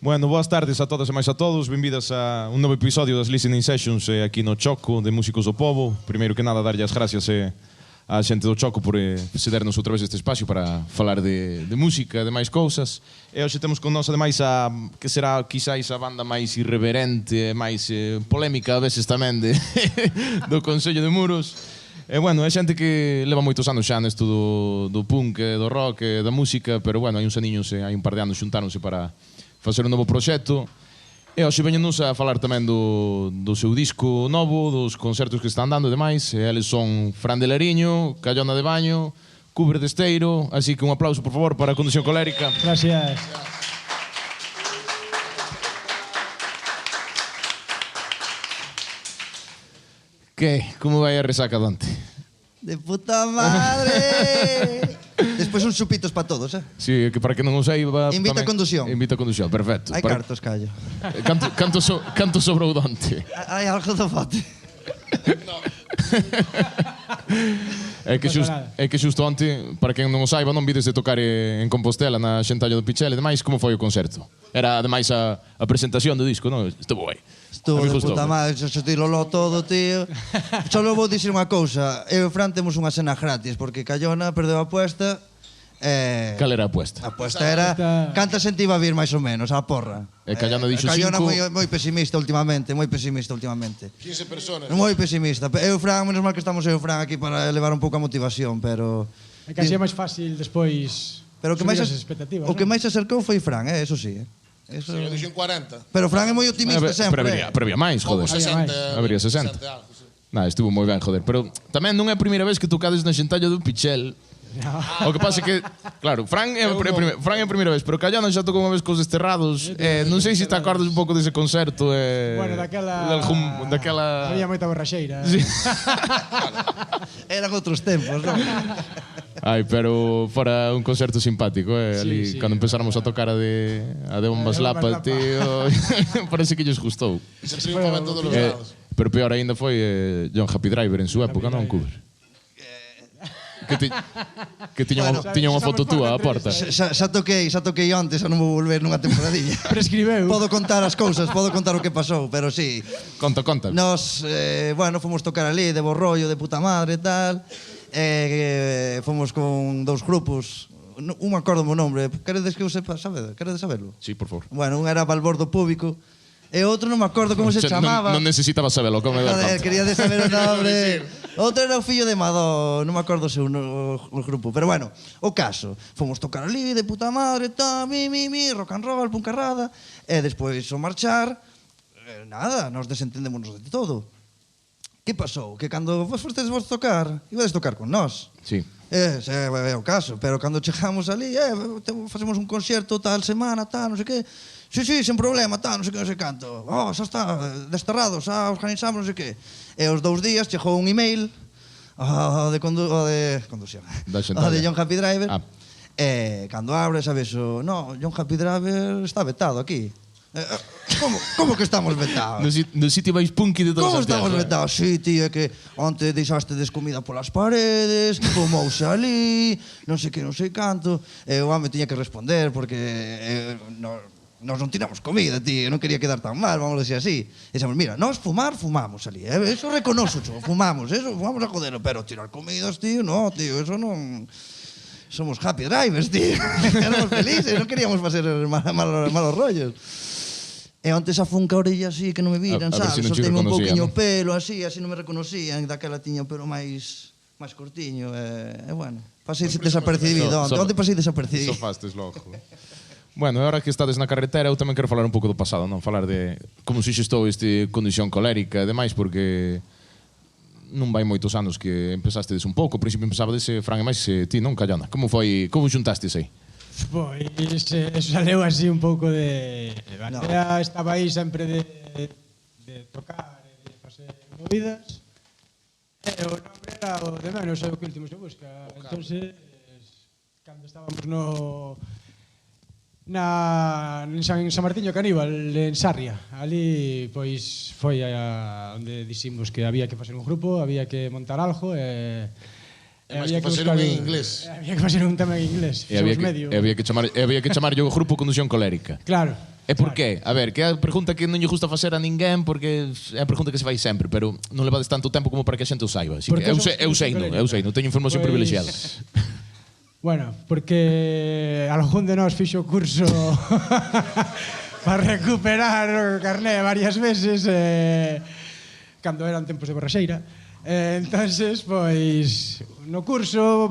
Bueno, boas tardes a todas e máis a todos. Benvidas a un novo episodio das Listening Sessions aquí no Choco de Músicos do Pobo. Primeiro que nada, darlle as gracias á xente do Choco por cedernos outra vez este espacio para falar de música e de máis cousas. E hoxe temos con nós ademais a que será quizáis a banda máis irreverente e máis polémica a veces tamén do Concello de Muros. E bueno, é xente que leva moitos anos xa nesto do punk, do rock, da música, pero bueno, hai uns aniños, hai un par de anos xuntáronse para facer un novo proxecto. E hoxe veñenos a falar tamén do seu disco novo, dos concertos que están dando e demais. E eles son Fran de Lariño, Callona de Baño, Cubre de Esteiro. Así que un aplauso, por favor, para a Condición Colérica. Gracias. Que? Como vai a resaca, Dante? De puta madre! Despois uns chupitos para todos, eh? Sí, que para que non o saiba... Invita a tamén... condución. Invita a condución, perfecto. Hai cartos, callo. Canto sobrou, Dante? Hai algo do bote. É que xusto onte, para quen non o saiba, non vides de tocar en Compostela, na Xentalla do Pichel e demais. Como foi o concerto? Era ademais a presentación do disco, non? Estuvo aí. Estou de puta madre, xa tirolo todo, tío. Só vou dicir unha cousa. Eu e Fran temos unha cena gratis, porque Callona perdeu a apuesta. Cal era a apuesta? A apuesta era canta xente iba a vir máis ou menos, a porra. E Callona dixo 5. Callona moi pesimista últimamente, moi pesimista últimamente. 15 personas. Moi pesimista. Eu e Fran, menos mal que estamos eu e Fran aquí para elevar un pouco a motivación, pero... É que así é máis fácil despois subir as expectativas. O que máis se acercou foi Fran, eso sí. Eso... Sí, eu dixen 40. Pero Fran é moi optimista sempre. Pero había máis, joder. Habría 60. Estuvo moi ben, joder. Pero tamén non é a primeira vez que tocades na Xentalla do Pichel. O que pasa é que, claro, Fran é a primeira vez, pero Callona xa tocou unha vez cos Desterrados. Non sei se te acordas un pouco dese concerto. Bueno, daquela... Había moita borraxeira. Sí. Eran outros tempos, non? Ai, pero fora un concerto simpático, ali, cando empezáramos a tocar a de Bombas Lapa, tío, parece que lles gustou. Se triunfaban todos os lados. Pero peor aínda foi John Happy Driver en súa época, non, Cuber? Que tiña unha foto túa á porta. Xa toquei antes, xa non vou volver nunha temporadilla. Prescribeu. Podo contar as cousas, podo contar o que pasou, pero sí. Conta. Nos, bueno, fomos tocar ali de borrollo, de puta madre e tal. Fomos con dous grupos. Un me acordo o meu nome. Queredes que eu sepa, queredes saberlo? Sí, por favor. Bueno, un era Balbordo Público. E outro non me acordo como se chamaba. Non necesitaba sabelo, como me dá conta. Quería de saber o nome. Outro era o fillo de Madó, non me acordo se o grupo. Pero bueno, o caso, fomos tocar ali de puta madre, rock and roll, puncarrada. E despois o marchar, nada, nos desentendémonos de todo. Que pasou? Que cando vos fostedes vos tocar, ibades tocar con nós. Sí. É o caso, pero cando chegamos ali, facemos un concerto tal semana, tal, non sei que. Sí, sen problema, tal, non sei que, non sei canto. Xa está, desterrados, xa organizamos, non sei que. E os 2 días chegou un email de conducción, o de John Happy Driver. E cando abre, sabes, John Happy Driver está vetado aquí. Como que estamos vetados? No sitio máis punky de todos os días. Como estamos vetados? Sí, tío, é que onte deixaste descomida polas paredes, que fumouse ali, non sei que, non sei canto. E o home tiña que responder, porque nós non tiramos comida, tío, non quería quedar tan mal, vamos a decir así. E dixemos, mira, nós fumamos ali, eso reconoso, fumamos a joder, pero tirar comidas, tío, no, tío, eso non... Somos happy drivers, tío. Éramos felices, non queríamos facer malos rollos. E onte xa fun ca orella así, que non me viran, sabes? Solteime un pouquiño o pelo, así non me reconocían, daquela tiña o pelo máis cortiño, e bueno, pasei desapercibido, onte pasei desapercibido. Sofastes logo. Bueno, agora que estades na carretera, eu tamén quero falar un pouco do pasado, non? Falar de como se xestou este Condición Colérica e demais, porque non vai moitos anos que empezastedes un pouco. Ao principio empezabades Fran e máis ti, non, Callona? Como xuntastes aí? Pois, eso saleu así un pouco de... Batea estaba aí sempre de tocar e de facer movidas. E o nombre era o de menos, o que último se busca. Entonces, cando estábamos en San Martiño Caníbal, en Sarria. Ali, pois, foi onde diximos que había que facer un grupo, había que montar algo e había que facer un en inglés. Había que facer un tema en inglés. E había que chamar o grupo Condución Colérica. Claro. E por qué? A ver, que é a pregunta que non lle gusta facer a ninguén porque é a pregunta que se fai sempre, pero non levades tanto tempo como para que a xente o saiba. Así que eu sei, non teño información privilexiada. Bueno, porque algún de nós fixo curso para recuperar o carné varias veces cando eran tempos de borraxeira. Entonces, pois, no curso,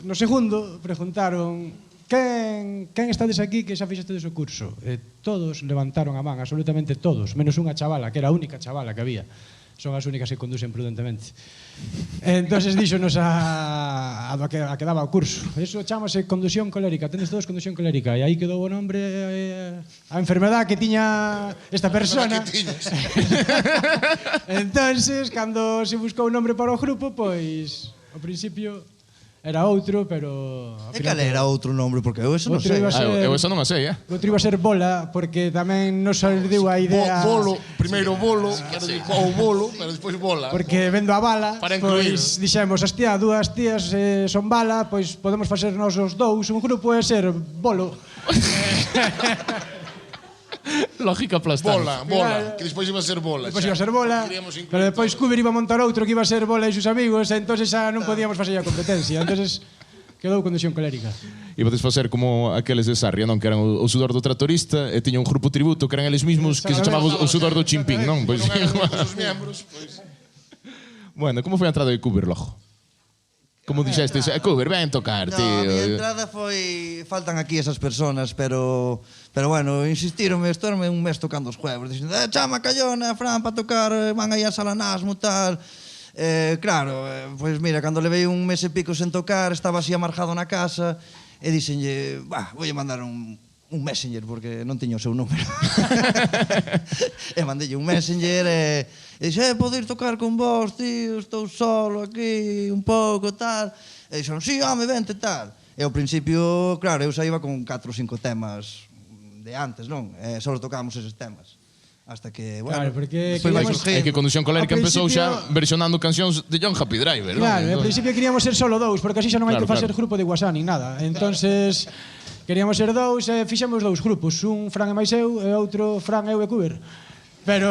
no segundo, preguntaron Quen estades aquí que xa fixestedes o curso? Todos levantaron a man, absolutamente todos, menos unha chavala, que era a única chavala que había. Son as únicas que conducen prudentemente. Entonces díxonos a que daba o curso. Eso chamase condusión colérica, tendes todos condusión colérica. E aí quedou o nombre, a enfermedade que tiña esta persona. Entonces, cando se buscou o nombre para o grupo, pois, ao principio era outro, pero... E cal era outro nombre? Porque eu eso non sei. Eu eso non a sei, Outro iba a ser Bola, porque tamén nos deu a idea... Bolo, primeiro bolo, ou bolo, pero despois bola. Porque vendo a bala, pois dixemos, hostia, dúas tías son bala, pois podemos facer nos os dous un grupo e ser Bolo. Lógica aplastante. Bola, que despois iba a ser bola. Despois iba a ser Bola, pero despois Cuber iba a montar outro que iba a ser Bola e sus amigos, e entonces xa non podíamos facer a competencia. Entonces quedou condución colérica. Ibades facer como aqueles de Sarria, non? Que eran o sudor do tratorista e tiña un grupo tributo que eran eles mismos que se chamaba o sudor do chimpín, non? Pois non eran os membros, pois. Bueno, como foi a entrada de Cuber logo? Como dixestes, Cuber, ven tocar, tío. No, a mi entrada foi... Faltan aquí esas personas, pero bueno, insistironme, estorme un mes tocando os jueves, dixendo, chama Callona, Fran, para tocar, van aí a Salanasmo, tal. Claro, pois mira, cando levei un mes e pico sen tocar, estaba así amargado na casa, e dixenlle, voulle mandar un messenger, porque non tiño o seu número. E mandelle un messenger e dixe, podo ir tocar con vos, tío, estou solo aquí, un pouco, tal. E dixeron, sí, home, vente, tal. E ao principio, claro, eu xa iba con 4 ou 5 temas de antes, non? E só tocábamos eses temas. Hasta que, bueno, claro, porque é que Condución Colérica empezou xa versionando cancións de John Happy Driver, non? Claro, ao principio queríamos ser solo dous, porque así xa non hai que facer grupo de WhatsApp nin nada. Entonces, queríamos ser dous e fixemos dous grupos, un Fran e máis eu e outro Fran, eu e Cuber. Pero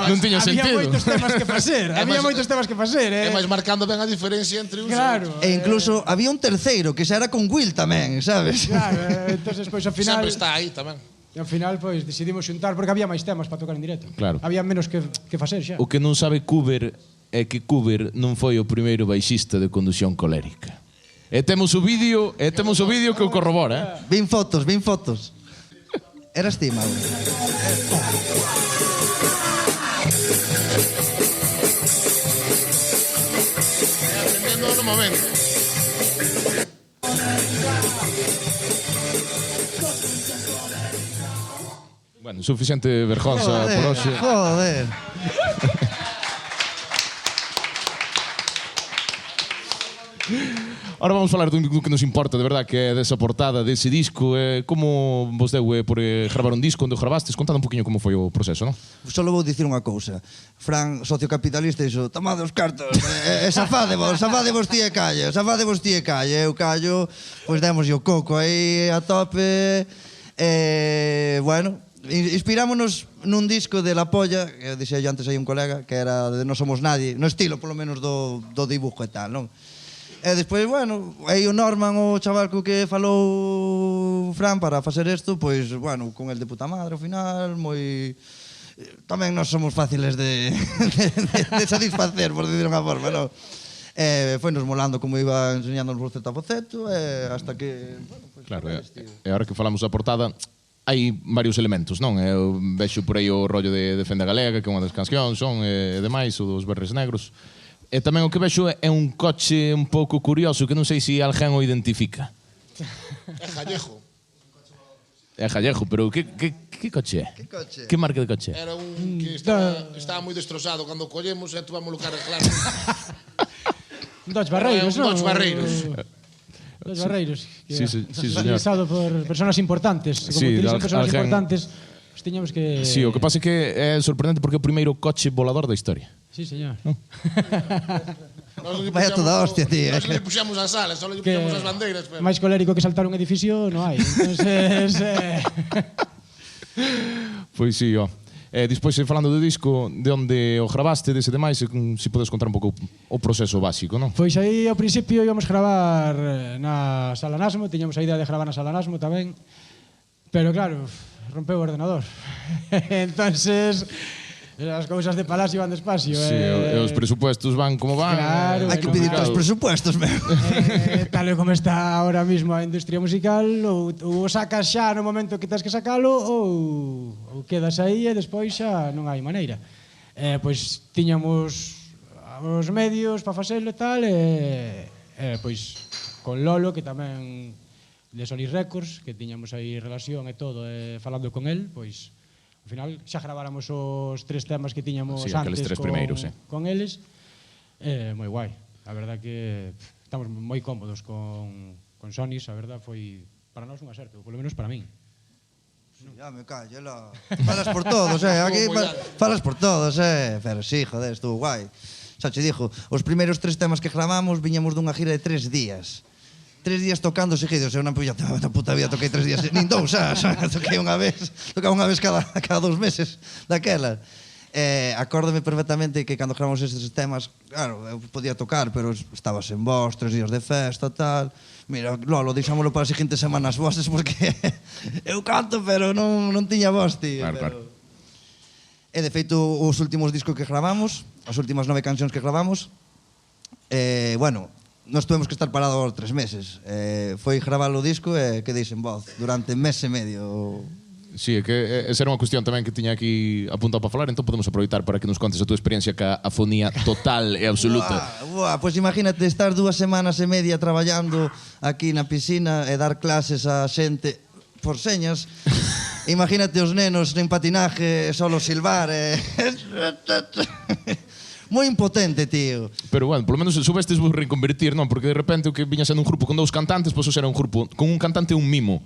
non tiña sentido. Había moitos temas que facer, É máis marcando ben a diferencia entre uns claro, e incluso había un terceiro que xa era con Will tamén, sabes? Claro, entonces pois ao final sempre está aí tamén. E ao final pois decidimos xuntar porque había máis temas para tocar en directo. Claro. Había menos que facer xa. O que non sabe Cuber é que Cuber non foi o primeiro baixista de Condución Colérica. E temos o vídeo que o corrobora, Vin fotos. Eras ti, Mauro. Aprendendo no momento. Bueno, suficiente vergonza por hoxe. Joder. Ahora vamos falar do que nos importa, de verdad, que é desa portada dese disco. Como vos deu por gravar un disco, onde o gravastes? Contade un poquinho como foi o proceso, non? Só vou dicir unha cousa. Fran, socio capitalista, dixo, tomade os cartos, safadevos ti e calla, Eu callo, pois demos o coco aí a tope. Bueno, inspirámonos nun disco de La Polla, que dixei antes aí un colega, que era de Non Somos Nadie, no estilo, polo menos, do dibujo e tal, non? E despois, bueno, aí o Norman, o chaval co que falou Fran para facer isto, pois, bueno, con el de puta madre ao final, moi... Tamén nós somos fáciles de satisfacer, por decir unha forma, non? Foi nos molando como iba enseñándonos boceto a boceto, hasta que... Bueno, pues, claro, e agora que falamos da portada, hai varios elementos, non? Eu vexo por aí o rollo de Fenda Galega, que é unha das cancións, son, e demais, o dos Berres Negros. E tamén o que vexo é un coche un pouco curioso, que non sei se alguén o identifica. É Jallejo. É Jallejo, pero que coche é? Que coche? Que marca de coche é? Era un que estaba moi destrozado cando o collemos e tuvamos lugar claro. Dodge Barreiros, non? Dodge Barreiros. Dodge Barreiros. Sí, señor. Utilizado por personas importantes. Como utilizan personas importantes, pues tiñamos que... Sí, o que pasa é que é sorprendente porque é o primeiro coche volador da historia. Sí, señor. Vaya toda hostia, tío. Nós le puxamos as alas, só le puxamos as bandeiras. Pero... máis colérico que saltar un edificio non hai. Entonces... Pois sí, ó. Despois, falando do disco, de onde o gravaste, dese demais, se podes contar un pouco o proceso básico, non? Pois aí ao principio íbamos gravar na Sala Nasmo, tiñamos a idea de gravar na Sala Nasmo tamén, pero claro, rompeu o ordenador. Entonces, as cousas de Palacio van despacio. Sí, e os presupuestos van como van. Claro, Hai que pedir os presupuestos, meu. Tal e como está ahora mismo a industria musical, ou sacas xa no momento que tens que sacalo, ou quedas aí e despois xa non hai maneira. Pois tiñamos os medios para facelo e tal, e pois con Lolo, que tamén de Solid Records, que tiñamos aí relación e todo, falando con el, pois ao final xa graváramos os 3 temas que tiñamos Sí, antes aqueles 3 primeiros, con eles. Moi guai. A verdad que estamos moi cómodos con Sonis, a verdad foi para nós un acerto, polo menos para min. Ya me callo, la... Falas por todos, aquí falas por todos, pero sí, joder, estuvo guai. Xa che dixo, os primeiros 3 temas que gravamos viñamos dunha gira de 3 días. 3 días tocando seguidos, eu na puta vida toquei 3 días, nin 2, toquei unha vez, tocaba unha vez cada 2 meses daquela. Acórdome perfectamente que cando gravamos estes temas, claro, eu podía tocar, pero estaba sen voz, 3 días de festa, tal. Mira, Lolo, deixámoslo para as seguintes semanas voses, porque eu canto, pero non tiña voz, tío. Claro. E de feito, os últimos discos que gravamos, as últimas 9 cancións que gravamos, bueno, nos tuvemos que estar parados 3 meses. Foi gravar o disco e quedei sen voz durante mes e medio. Sí, é que esa era unha cuestión tamén que tiña aquí apuntado para falar, entón podemos aproveitar para que nos contes a túa experiencia ca afonía total e absoluta. Pois imagínate estar 2 semanas e media traballando aquí na piscina e dar clases a xente por señas. Imagínate os nenos en patinaje solo silbar moi impotente, tío. Pero bueno, polo menos soubestes vos reconvertir, non? Porque de repente o que viña sendo un grupo con 2 cantantes, pois era un grupo con un cantante e un mimo.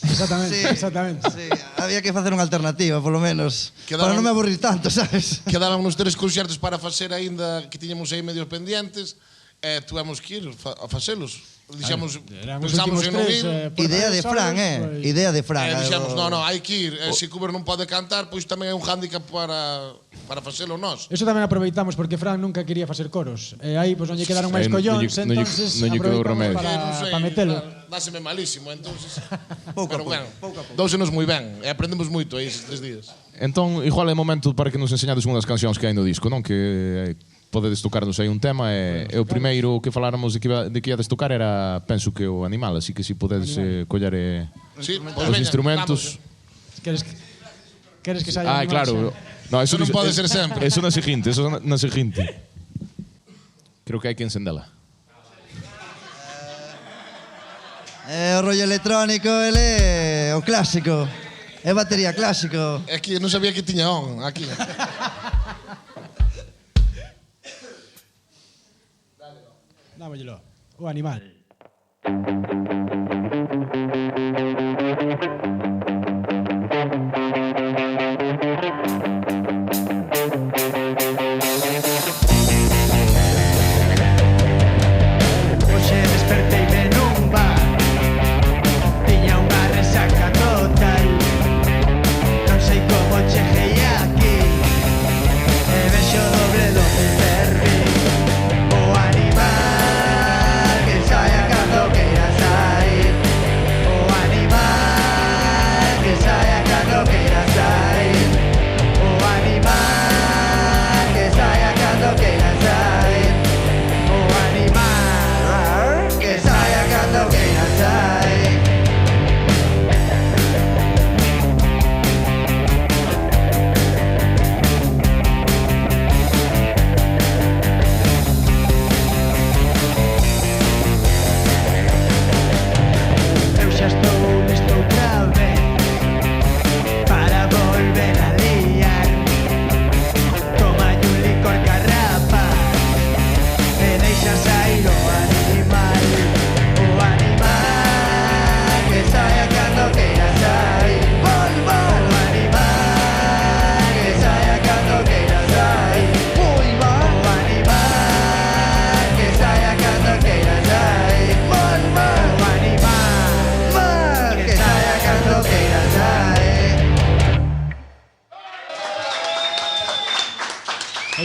Exactamente, exactamente. Sí, había que facer unha alternativa, polo menos, para non me aburrir tanto, sabes? Quedaban uns 3 concertos para facer aínda que tiñamos aí medios pendientes e tuvemos que ir a facelos. Dixemos, pensamos en non ir. Idea de Fran, idea de Fran. Dixemos, non, hai que ir. Se Cuber non pode cantar, pois tamén é un hándicap para facelo nós. Eso tamén aproveitamos, porque Fran nunca quería facer coros. E aí, pois, non lle quedaron máis collóns, entonces aproveitamos para metelo. Dáseme malísimo, entonces. Pouco a pouco. Dóusenos moi ben, e aprendemos moito aí estes 3 días. Entón, igual é momento para que nos enseñades unha das cancións que hai no disco, non? Que podedes tocarnos aí un tema e o primeiro que faláramos de que iades tocar era, penso que o Animal, así que si podedes coller os instrumentos. Queres que saia Animal? Claro. No, eso non pode ser sempre. Eso na seguinte, Creo que hai que encendela. O rollo electrónico, ele, o clásico. É batería clásico. É que non sabía que tiña on, aquí. Dámoslo. O Animal. Hoxe desperteime nun bar, tiña unha resaca total. Non sei como cheguei aquí, e vexo doble do Ferri. O Animal que saia cando queira sair.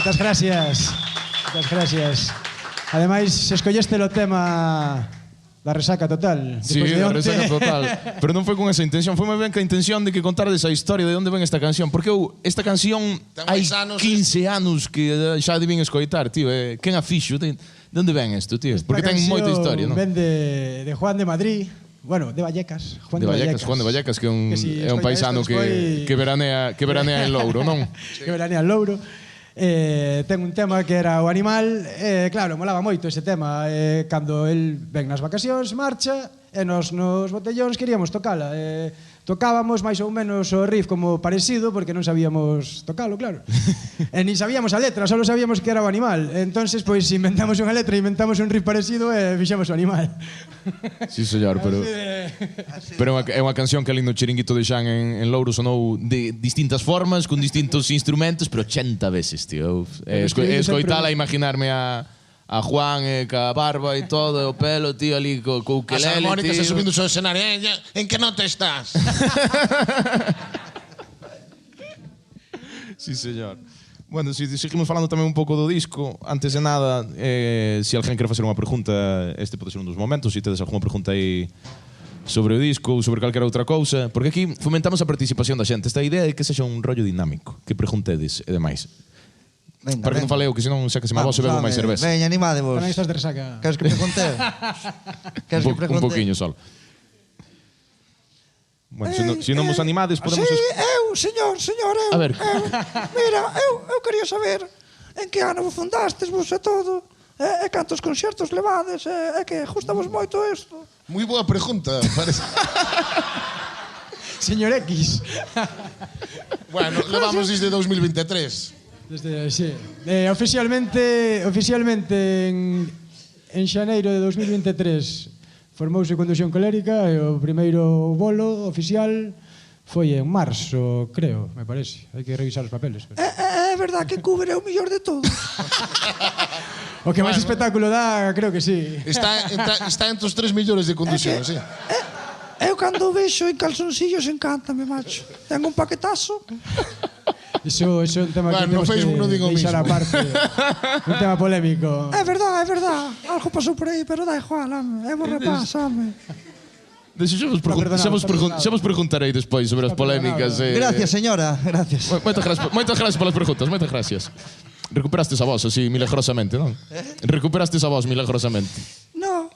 Moitas gracias. Moitas gracias. Ademais, escolleste o tema da resaca total. Sí, da resaca total. Pero non foi con esa intención, foi máis ben que a intención de que contardes a historia de onde ven esta canción. Porque esta canción hai 15 anos que xa debín escoitar, tío. Quen a fixo? De onde ven isto, tío? Porque ten moita historia, non? Ven de Juan de Madrid. Bueno, de Vallecas. Juan de Vallecas, que é un paisano que veranea en Louro, non? Que veranea en Louro. Ten un tema que era o animal. Claro, molaba moito ese tema. Cando el ven nas vacacións, marcha, e nos botellóns queríamos tocala. Tocábamos máis ou menos o riff como parecido, porque non sabíamos tocalo, claro. E nin sabíamos a letra, só sabíamos que era o animal. Entonces, pois, inventamos unha letra, inventamos un riff parecido e fixemos o animal. Sí, señor, pero é unha canción que ali no Chiringuito de Xan en Louro sonou de distintas formas, con distintos instrumentos, pero 80 veces, tío. Escoitala, imaginarme a Juan ca barba e todo, o pelo, tío, ali co ukelele, as armónicas tío. subindo ao escenario. En que nota estás? Sí, señor. Bueno, si seguimos falando tamén un pouco do disco, antes de nada, se alguén quere facer unha pregunta, este pode ser un dos momentos, se tedes alguna pregunta aí sobre o disco ou sobre calquera outra cousa, porque aquí fomentamos a participación da xente. Esta idea é que sexa un rollo dinámico, que preguntedes e demais. Venga, para que non fale eu, que senón xa que se me vos e bebo máis cerveza. Veña, animadevos. Tamén estás de resaca. Queres que pregunte? Un poquinho solo. Bueno, se non vos animades, podemos... Sí, señor, eu. A ver. Mira, eu quería saber en que ano vos fundastes vos e todo, e cantos concertos levades, e que gustamos moito isto. Moi boa pregunta, parece. Señor X. Bueno, levamos desde 2023. Sí. Oficialmente en xaneiro de 2023 formouse Condución Colérica e o primeiro bolo oficial foi en marzo, creo, me parece. Hai que revisar os papeles. É verdad que cubre o mellor de todo. O que máis espectáculo dá, creo que sí. Está entre os 3 millores de Condución, sí. Eu cando vexo en calzoncillos encántame, macho. Ten un paquetazo. Eso é un tema que no temos Facebook non digo que deixar mismo. aparte. Un tema polémico. É verdad. Algo pasou por aí, pero da igual, home. É bo repás, home. Xa vos preguntarei despois sobre as polémicas. Gracias, señora. Gracias. Moitas gracias polas preguntas, moitas gracias. Recuperastes a voz así milagrosamente, non? Recuperastes a voz milagrosamente. No.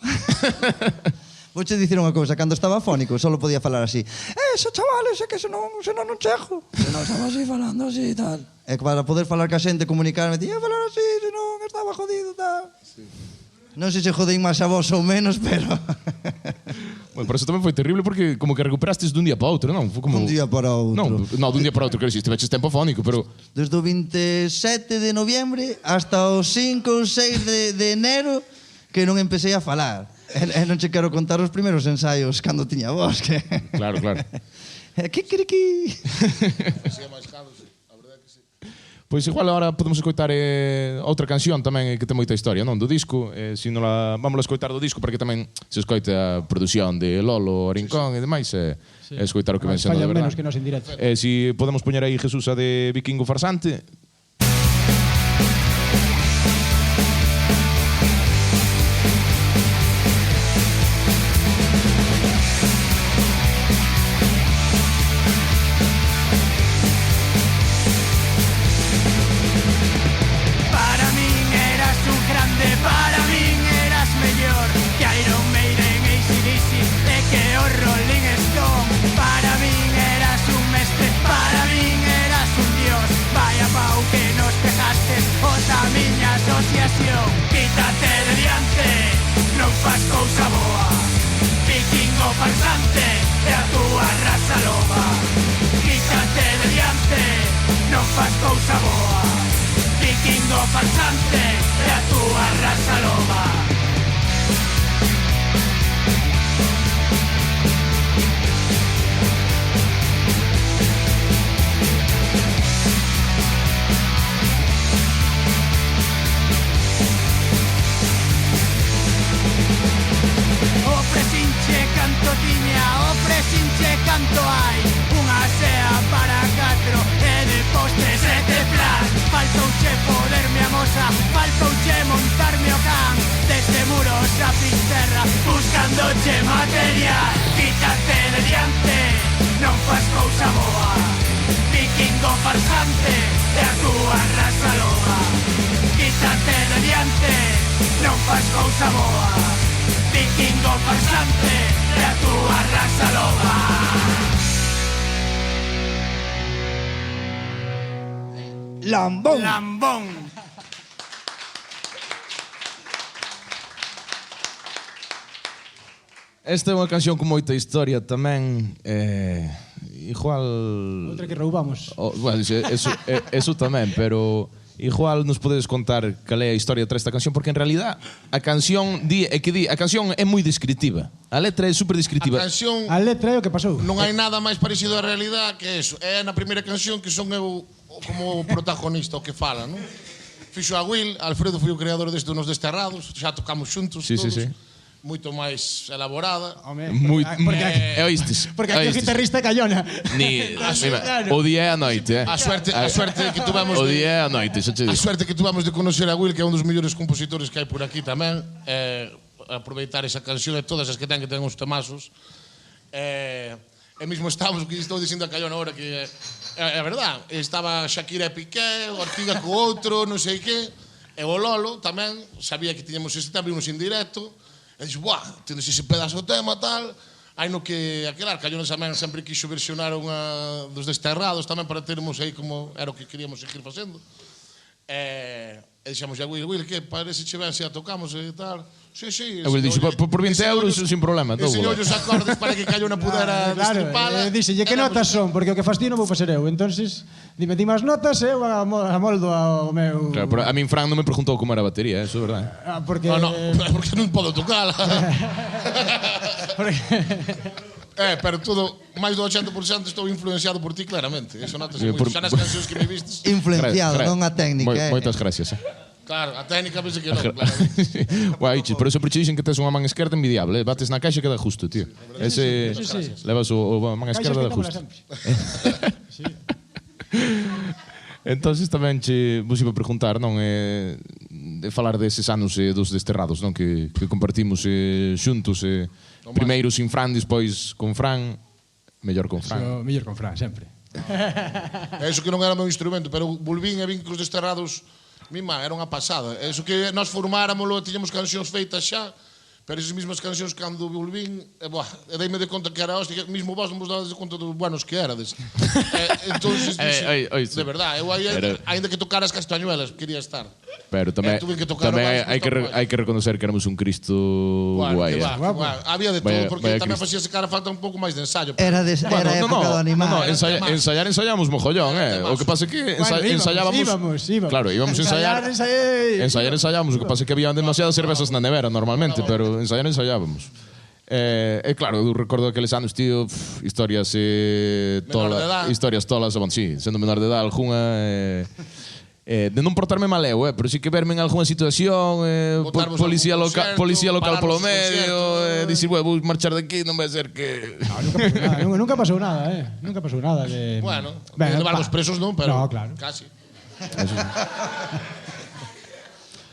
Vouche dicir unha cousa, cando estaba afónico só podía falar así. Eso, chavales, é que senón non chego. Senón estaba así falando así e tal. E para poder falar ca xente, comunicarme, tiña que falar así, senón estaba jodido tal. Sí. Non sei se jodei máis a vos ou menos, pero... Bueno, pero eso tamén foi terrible porque como que recuperastes dun día para outro, non? Foi como... Un día para outro. Non, dun día para outro, quero dicir, estiveches tempo afónico, pero... Desde o 27 de noviembre hasta o 5 ou 6 de enero que non empecé a falar. E non che quero contar os primeiros ensaios cando tiña voz, que... Claro. Kikiriki. Así é máis caro, sí. A verdade que sí. Pois igual agora podemos escoitar outra canción tamén que ten moita historia, non? Do disco. Vamos a escoitar do disco para que tamén se escoite a produción de Lolo, Rincón e demais e escoitar o que ven sendo de verdade. Menos que nos en directo. Si podemos poñer aí Jesús a de Vikingo Farsante. Quítate de diante, non faz cousa boa. Vikingo farsante é a túa raza loba. Quítate de diante, non faz cousa boa. Vikingo farsante é a túa raza loba. Ofrecinche canto hai, unha sea para 4 e de postres 7 flash. Faltouche poder Vikingo farsante e a túa raza loba. Lambón. Lambón. Esta é unha canción con moita historia tamén. Igual... Outra que roubamos. Bueno, eso tamén, pero igual nos podedes contar cal é a historia tras esta canción, porque en realidad a canción a canción é moi descriptiva. A letra é super descriptiva. A canción A letra é o que pasou. non hai nada máis parecido á realidade que eso. É na primeira canción que son eu como protagonista o que fala, non? Fixo a Will, Alfredo foi o creador deste Nos Desterrados, xa tocamos xuntos Sí, todos. sí. Moito máis elaborada. Home, E oístes? Porque aquí o guitarrista é Callona. O día e a noite, A suerte que tuvamos O día e a noite, xa che a digo. suerte que tuvamos de conocer a Will, que é un dos mellores compositores que hai por aquí tamén, aproveitar esa canción e todas as que ten uns temazos. E mesmo estábamos, que estou dicindo a Callona ahora que é verdad, estaba Shakira e Piqué, Ortiga co outro, non sei que, e o Lolo tamén sabía que tiñamos ese tema, vimos en directo, e dixo, buah, tendes ese pedazo de tema, tal, hai no que aquelar, Callona tamén sempre quixo versionar unha dos Desterrados tamén para termos aí como era o que queríamos seguir facendo. E dixemos a Will, que parece che ben se a tocamos e tal. Sí. Will dixo, por 20 euros sin problema. Enseñou os acordes para que Callona pudera destripala. Díxelle, que notas son? Porque o que fas ti non vou facer eu. Entonces, dime ti máis notas, eu amoldo ao meu... Claro, pero a min Fran non me preguntou como era a batería, eso é verdade. Porque... No, porque non podo tocala. Pero todo, máis do 80% estou influenciado por ti claramente. Eso notas moito. Xa nas cancións que me vistes. Influenciado, non a técnica. Moitas gracias. Claro, a técnica pensei que non, claramente. Guai, por eso pre che dixen que tes unha man esquerda envidiable, bates na caixa e queda justo, tío. Ese levas o man esquerda da justo. Entonces tamén vos iba a preguntar, non, de falar deses anos dos Desterrados, non, que compartimos xuntos, primeiro sin Fran, despois con Fran, mellor con Fran. Mellor con Fran, sempre. Eso que non era o meu instrumento, pero volvín e vin que os Desterrados, mima, era unha pasada. Eso que nós formáramos, tiñamos cancións feitas xa, pero esas mesmas cancións cando volvín, deime de conta que era hostia, que mesmo vos non vos dades de conta dos buenos que erades. Entonces, de verdade, eu ainda que tocar as castañuelas, quería estar. Pero tamén hai que reconocer que éramos un Cristo guai. Había de todo, porque tamén facíase cara falta un pouco máis de ensayo. Era época do animal. Ensayar ensayamos mogollón, O que pasa é que ensayábamos... Claro, íbamos a ensayar. Ensayar ensayábamos, o que pasa é que había demasiadas cervezas na nevera normalmente, pero ensayar ensayábamos. Claro, eu recordo aqueles anos, tío, historias tolas, sendo menor de edad algunha... de non portarme mal eu, pero sí que verme en algunha situación, policía local polo medio, dicir, vou marchar de aquí, non vai ser que... Nunca pasou nada, Nunca pasou nada de... Bueno, levar os presos non, pero casi.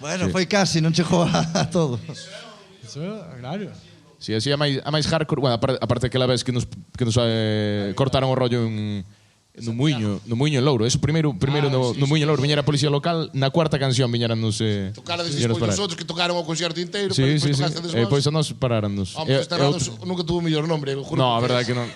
Bueno, foi casi, non chegou a todo. Eso, claro. Si, así a máis hardcore, bueno, aparte que la vez que nos cortaron o rollo no Muiño en Louro. Eso primeiro no Muiño en Louro viñera a policía local, na cuarta canción viñeranos tocarades despois os outros que tocaron o concerto inteiro, pero despois tocaste e pois a nós pararannos. Desterrados nunca tuvo mellor nombre, juro. No, a verdade que non.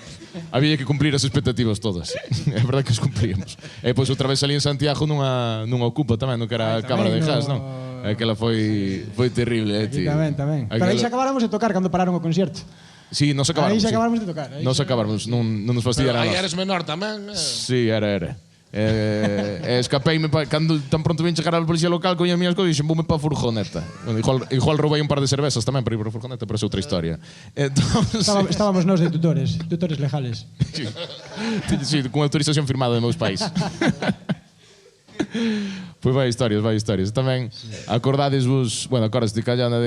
Había que cumplir as expectativas todas. É verdade que as cumplíamos. E pois outra vez salí en Santiago nunha Ocupa tamén, no que era a Cámara de Jazz, non? Aquela foi terrible, tío. Tamén. Pero aí xa acabáramos de tocar cando pararon o concerto. Sí, nos acabáramos. Aí xa acabáramos de tocar. Nos acabáramos, non nos fastidiaran. Aí eres menor tamén. Sí, era. Escapeime cando tan pronto vin chegar a policía local con as miñas cousas, dixen, voume pa furgoneta. Bueno, igual roubei un par de cervezas tamén para ir para a furgoneta, pero é outra historia. Estábamos nós de tutores legales. Sí, con autorización firmada de meus pais. Pois vai historias. Tamén acordades vos, bueno, acordaste de Callana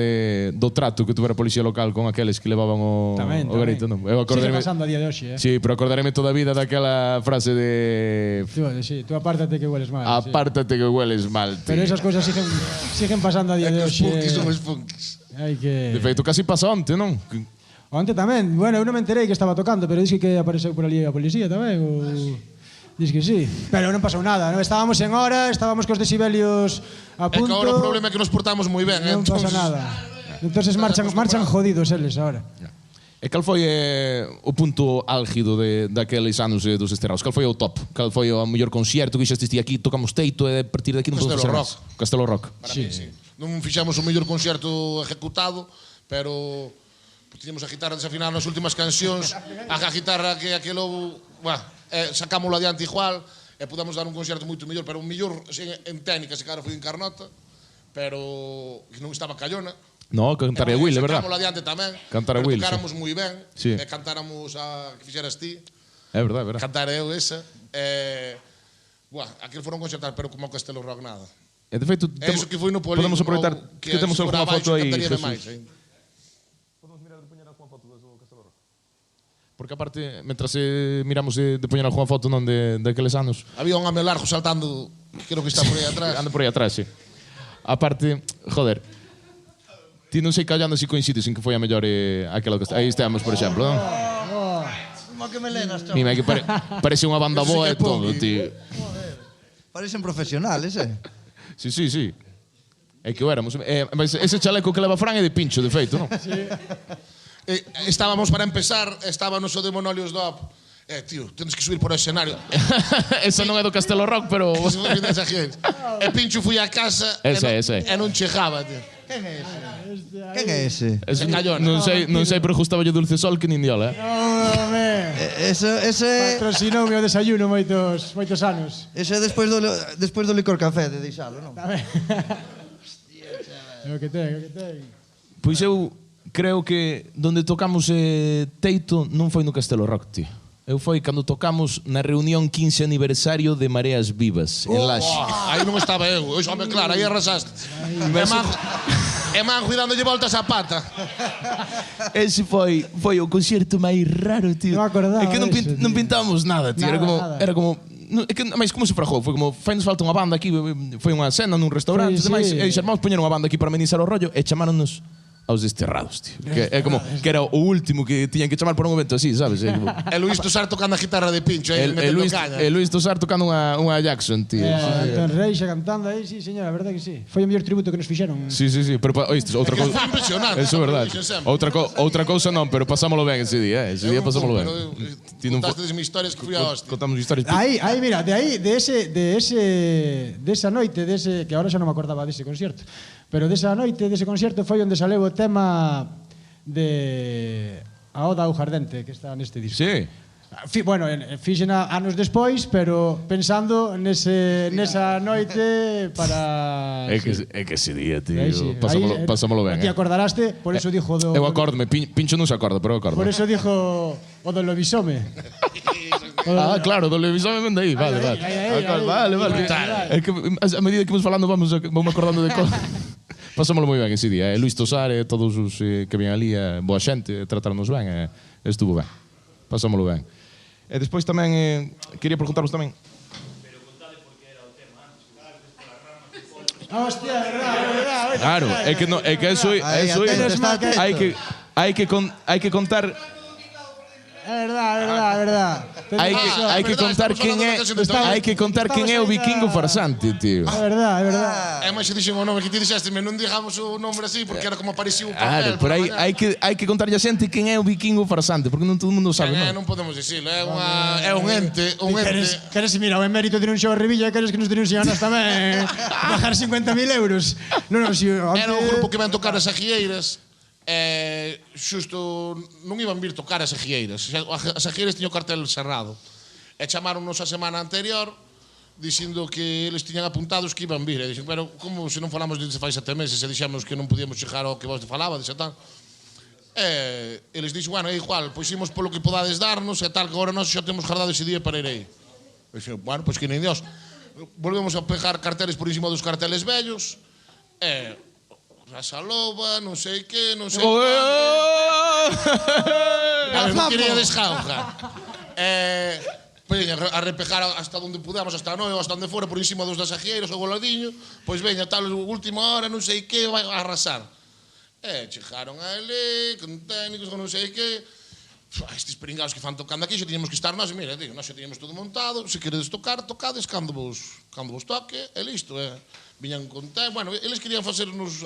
do trato que tuvera a policía local con aqueles que levaban o grito, non? Eu acordareme. Sigue pasando a día de hoxe, Sí, pero acordareme toda a vida daquela frase de tú apártate que hueles mal. Apártate que hueles mal, tío. Pero esas cousas siguen pasando a día de hoxe. Son os funkis. De feito, casi pasa onte, non? Onte tamén. Bueno, eu non me enterei que estaba tocando, pero dixo que apareceu por ali a policía tamén, Diz que sí, pero non pasou nada, non? Estábamos en hora, estábamos cos decibelios a punto. E que agora o problema é que nos portamos moi ben, Non pasa nada. Entonces marchan jodidos eles ahora. E cal foi o punto álgido daqueles anos dos Esterraos? Cal foi o top? Cal foi o mellor concerto que xestes ti aquí, tocamos teito e a partir de aquí non podemos facer máis? Castelo Rock. Para mí, sí. Non fixemos o mellor concerto ejecutado, pero tiñamos a guitarra desafinada nas últimas cancións, a guitarra que aquelo, sacámoslo adiante igual, e pudemos dar un concerto moito mellor, pero o mellor en técnica se cara foi en Carnota, pero non estaba Callona. No, cantar a Will, é verdad. Sacámoslo adiante tamén. Cantar a Will, tocáramos moi ben, sí. E cantáramos a que fixeras ti. É verdad, é verdad. Cantar eu esa. Aquilo foron concertar, pero como o Castelo Rock nada. E de feito, eso que foi no Polígono, podemos aproveitar que temos algunha foto aí, Jesús. Podemos mirar de poñer algunha foto do Castelo Rock? Porque aparte, mentras miramos de poñer algunha foto non daqueles anos. Había un home largo saltando, creo que está por aí atrás. Anda por aí atrás, sí. Aparte, joder, ti non sei callando se coincides en que foi a mellor aquela que aí estamos, por exemplo, non? Como que melenas, chaval. Mira, que parece unha banda boa e todo, tío. Parecen profesionales, Sí. É que o éramos. Mas ese chaleco que leva Fran é de pincho, de feito, non? Sí. Estábamos para empezar, estábamos o de Monolios Dop. Tío, tens que subir por o escenario. Esa non é do Castelo Rock, pero... E Pincho fui a casa ese. E non chegaba, tío. Quen é ese? Non sei, pero gustaba yo Dulce Sol que nin diola, Ese patrocinoume o desayuno moitos anos. Ese despois do licor café de deixalo, non? É o que ten. Pois eu creo que donde tocamos teito non foi no Castelo Rock, tío. Eu foi cando tocamos na reunión 15 aniversario de Mareas Vivas, en Laxe. Aí non estaba eu, home, claro, aí arrasaste. E man cuidándolle voltas a pata. Ese foi o concerto máis raro, tío. Non acordaba é que non diso, pintábamos nada, tío. Nada. Era como é que, mas como se frajou? Foi como, fai nos falta unha banda aquí, foi unha cena nun restaurante, Sí. demais, e dixeron, vamos poñer unha banda aquí para amenizar o rollo, e chamáronnos aos Desterrados, tío. Que é como que era o último que tiñan que chamar para un evento así, sabes? É como... E Luís Tosar tocando a guitarra de Pincho, Luís Tosar tocando unha Jackson, tío. Anton Reixa cantando aí, sí, señora, a verdade que sí. Foi o mellor tributo que nos fixeron. Sí, pero oíste, outra cousa. Foi impresionante. Eso é verdade. Outra cousa non, pero pasámoslo ben ese día, Ese día pasámoslo ben. Contaste mis historias que fui a hostia. Contamos historias. Aí, mira, de esa noite, que agora xa non me acordaba dese concerto, pero desa noite, dese concerto foi onde saleu o tema de a Oda ao Jardente, que está neste disco. Sí. Bueno, fixen anos despois, pero pensando nesa noite para... É que ese día, tío, Aí sí. pasámoslo ben. Ti acordaraste, por eso dixo do... Eu acórdome, Pincho non se acorda, pero eu acordo. Por eso dixo o do lobisome. Claro, do Levisome vende aí, vale. Vale. É que a medida que vamos falando vamos acordando de cosas. Pasámoslo moi ben ese día. Luís Tosar e todos os que ven ali, boa xente, tratarnos ben, estuvo ben. Pasámoslo ben. E despois tamén quería preguntarvos tamén. Pero contade por que era o tema antes, que despois pola rama que foi. Hostia, verdad. Claro, é que eso hai que contar. É verdad. Hai que contar quen é o vikingo farsante, tío. É verdad. É máis se dixen o nome que ti dixeste, non dixamos o nome así porque era como aparecía un papel. Claro, por aí hai que contarlle a xente quen é o vikingo farsante, porque non todo o mundo sabe, non? Non podemos dicilo, é un ente, Queres, mira, o emérito de un show a Revilla, queres que nos denuncian a nós tamén bajar 50.000 euros. Non, si... Era un grupo que ven tocar as agieiras, xusto non iban vir tocar as agieiras. As agieiras tiño o cartel cerrado. E chamaronnos a semana anterior dicindo que eles tiñan apuntados que iban vir. E dixen, pero como se non falamos desde fai 7 meses e dixemos que non podíamos chegar ao que vos falabades e tal. E eles dixen, bueno, é igual, pois imos polo que podades darnos e tal, que agora nós xa temos guardado ese día para ir aí. E dixen, bueno, pois que nin Dios. Volvemos a pegar carteles por encima dos carteles vellos e Rasa Loba, non sei que, non sei que. Non quería desjauja. Veña, a repejar hasta onde pudamos, hasta a Noia, hasta onde fora, por encima dos das agieiros, o goladiño, pois veña, tal, última hora, non sei que, vai a arrasar. Chegaron ali, con técnicos, con non sei que. estes peringados que fan tocando aquí, xa tiñamos que estar nós, e mira, tío, nós xa tiñamos todo montado, se queredes tocar, tocades cando vos toque, e listo, viñan con bueno, eles querían facernos,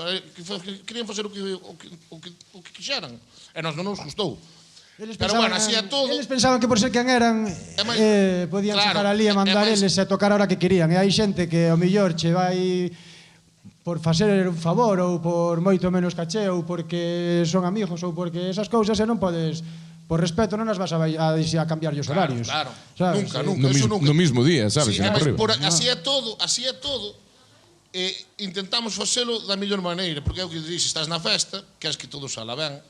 querían facer o que quixeran, e nós non nos gustou. Pero bueno, así é todo. Eles pensaban que por ser quen eran podían chegar ali e mandar eles e tocar a hora que querían. E hai xente que ao millor che vai por facer un favor ou por moito menos caché ou porque son amigos ou porque esas cousas e non podes, por respeto, non as vas a cambiar os horarios. Claro, nunca. No mismo día, sabes? Sí, así é todo. Intentamos facelo da mellor maneira, porque é o que dixes, estás na festa, queres que todo sala ben,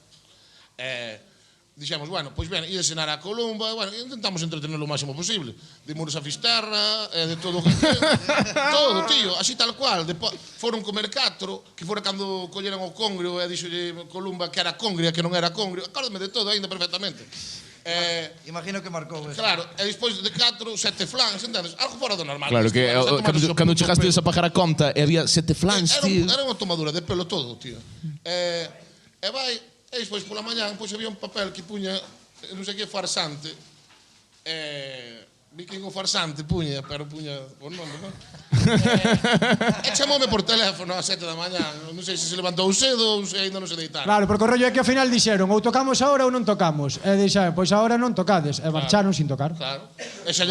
dixemos, bueno, pois ben, ia cenar a Columba, bueno, intentamos entretenerlo o máximo posible. Dimos a Fisterra, de todo o que todo, tío, así tal cual. Foron comer 4, que fora cando colleran o congrio e dixolle Columba que era congria, que non era congrio. Acórdame de todo ainda perfectamente. Imagino que marcou eso. Claro, e despois de 4, 7 flans, entendes? Algo fora do normal. Claro, que cando chegaste a pagar a conta e había 7 flans, tío. Era unha tomadura de pelo todo, tío. E vai... E despois pola mañán había un papel que puña non sei que farsante, Vikingo farsante puña, pero puña por nome, non? E chamoume por teléfono a 7 da mañán, non sei se levantou cedo ou se ainda non se deitaron. Claro, porque o rollo é que ao final dixeron ou tocamos agora ou non tocamos. E dixeron, pois agora non tocades. E marcharon sin tocar. Claro. E xa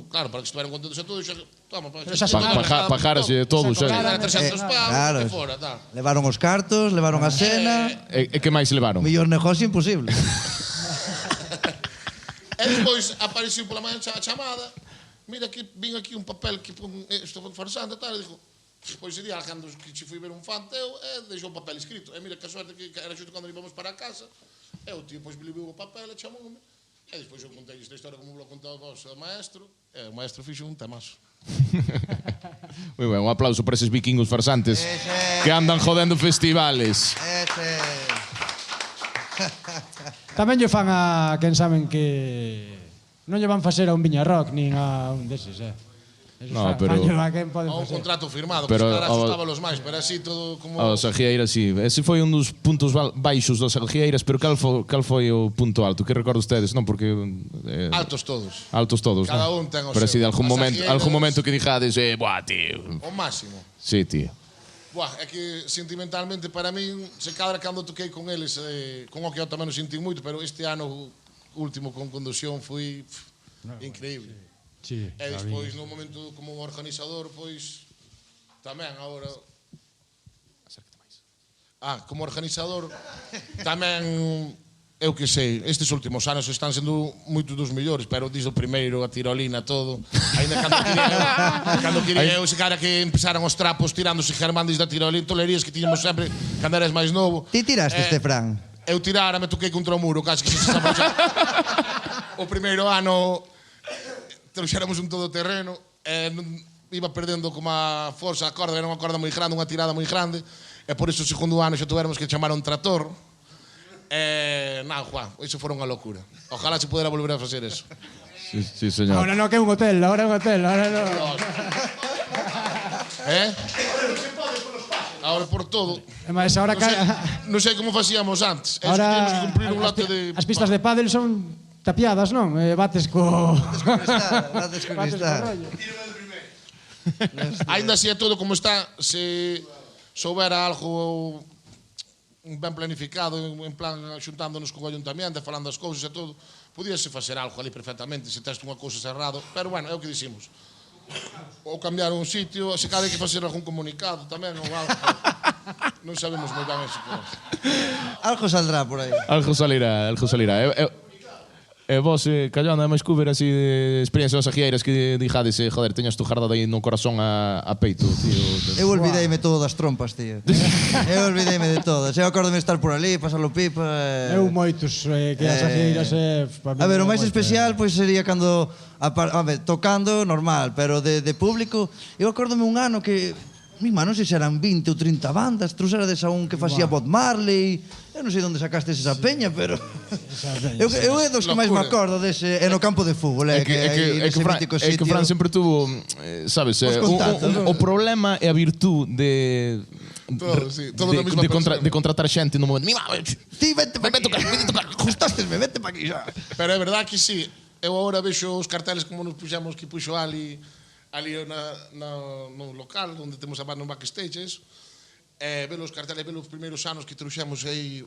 claro, para que estiveran contentos a todos, xa toma, pajarase todo, xa. Era 300 pavos, e fora, tal. Levaron os cartos, levaron a cena. E que máis levaron? Mellor negocio imposible. E despois apareceu pola manhã a chamada, mira que vin aquí un papel que estou farsando e tal, e dixo, pois sería cando que che fui ver un fan teu, e deixou o papel escrito, e mira que a suerte que era xusto cando íbamos para a casa, e o tío pois viu o papel e chamoume, e despois eu contei esta historia como lo contaba vos ao maestro, e o maestro fixo un temazo. Moi ben, un aplauso para eses vikingos farsantes que andan jodendo festivales. Tamén lle fan a quen saben que non lle van facer a un Viña Rock nin a un deses, No, pero... A quen poden un facer. contrato firmado, Pero, que os asustaba los máis, pero así todo como... Os Aguieiras, sí. Ese foi un dos puntos baixos das Aguieiras, pero cal foi o punto alto? Que recordo ustedes, non? Porque... Altos todos. Altos todos, Cada non? un ten o pero seu. así, de algún As momento que dijades, buah, tío... O máximo. Sí, tío. Buah, é que sentimentalmente para min se cadra cando toquei con eles, con o que eu tamén o senti moito, pero este ano último con Condución foi increíble. Sí, e despois no momento como organizador, pois tamén agora como organizador tamén eu que sei, estes últimos anos están sendo moitos dos mellores, pero diz o primeiro, a tirolina, todo. Ainda cando quería eu, se cara que empezaran os trapos tirándose Germán da tirolina, tolerías que tiñamos sempre cando eres máis novo. Ti tiraste este Fran? Eu tirara, me toquei contra o muro, casi que se sabe xa. O primeiro ano trouxéramos un todoterreno, iba perdendo como a forza a corda, era unha corda moi grande, unha tirada moi grande, e por iso o segundo ano xa tuveramos que chamar un trator. Juan, iso fora unha locura. Ojalá se pudera volver a facer eso. Sí, señor. Ahora non que é un hotel, ahora non. Ahora por todo. Mas ahora non sei como facíamos antes. Ahora que cumprir un lote de... As pistas de pádel son tapiadas, non? Bates co... Bates con cristal. Ainda así é todo como está, se soubera algo ben planificado, en plan xuntándonos con o ayuntamiento, falando as cousas e todo, podíase facer algo ali perfectamente, se tes unha cousa cerrado, pero bueno, é o que dicimos. Ou cambiar un sitio, se cada hai que facer algún comunicado tamén, ou algo. Non sabemos moi ben eso. Algo saldrá por aí. Algo salirá. E vos, Callón, ademais cuber así de experiencias aguieiras que dijades, joder, teñas tu jardada aí no corazón a peito, tío. Eu olvideime todo das trompas, tío. Eu olvideime de todas. Eu acórdome estar por ali, pasarlo pipa. Eu moitos que as aguieiras A ver, o máis especial pois sería cando tocando normal, pero de público, eu acórdome un ano que non sei se eran 20 ou 30 bandas, trouxerades a un que facía Bob Marley. Eu non sei onde sacastes esa peña, pero eu é dos que máis me acordo dese, no campo de fútbol, que Fran sempre tuvo, sabes, o problema e a virtud de Todo, sí, todo na mesma persona. de contratar xente no momento. Mima, Ti, vente pa aquí. vente tocar. Justástesme, vente pa aquí xa. Pero é verdade que sí. Eu agora vexo os carteles como nos puxamos que puxo ali no local onde temos a banda no backstages. Velo os carteles, velo os primeiros anos que trouxemos aí,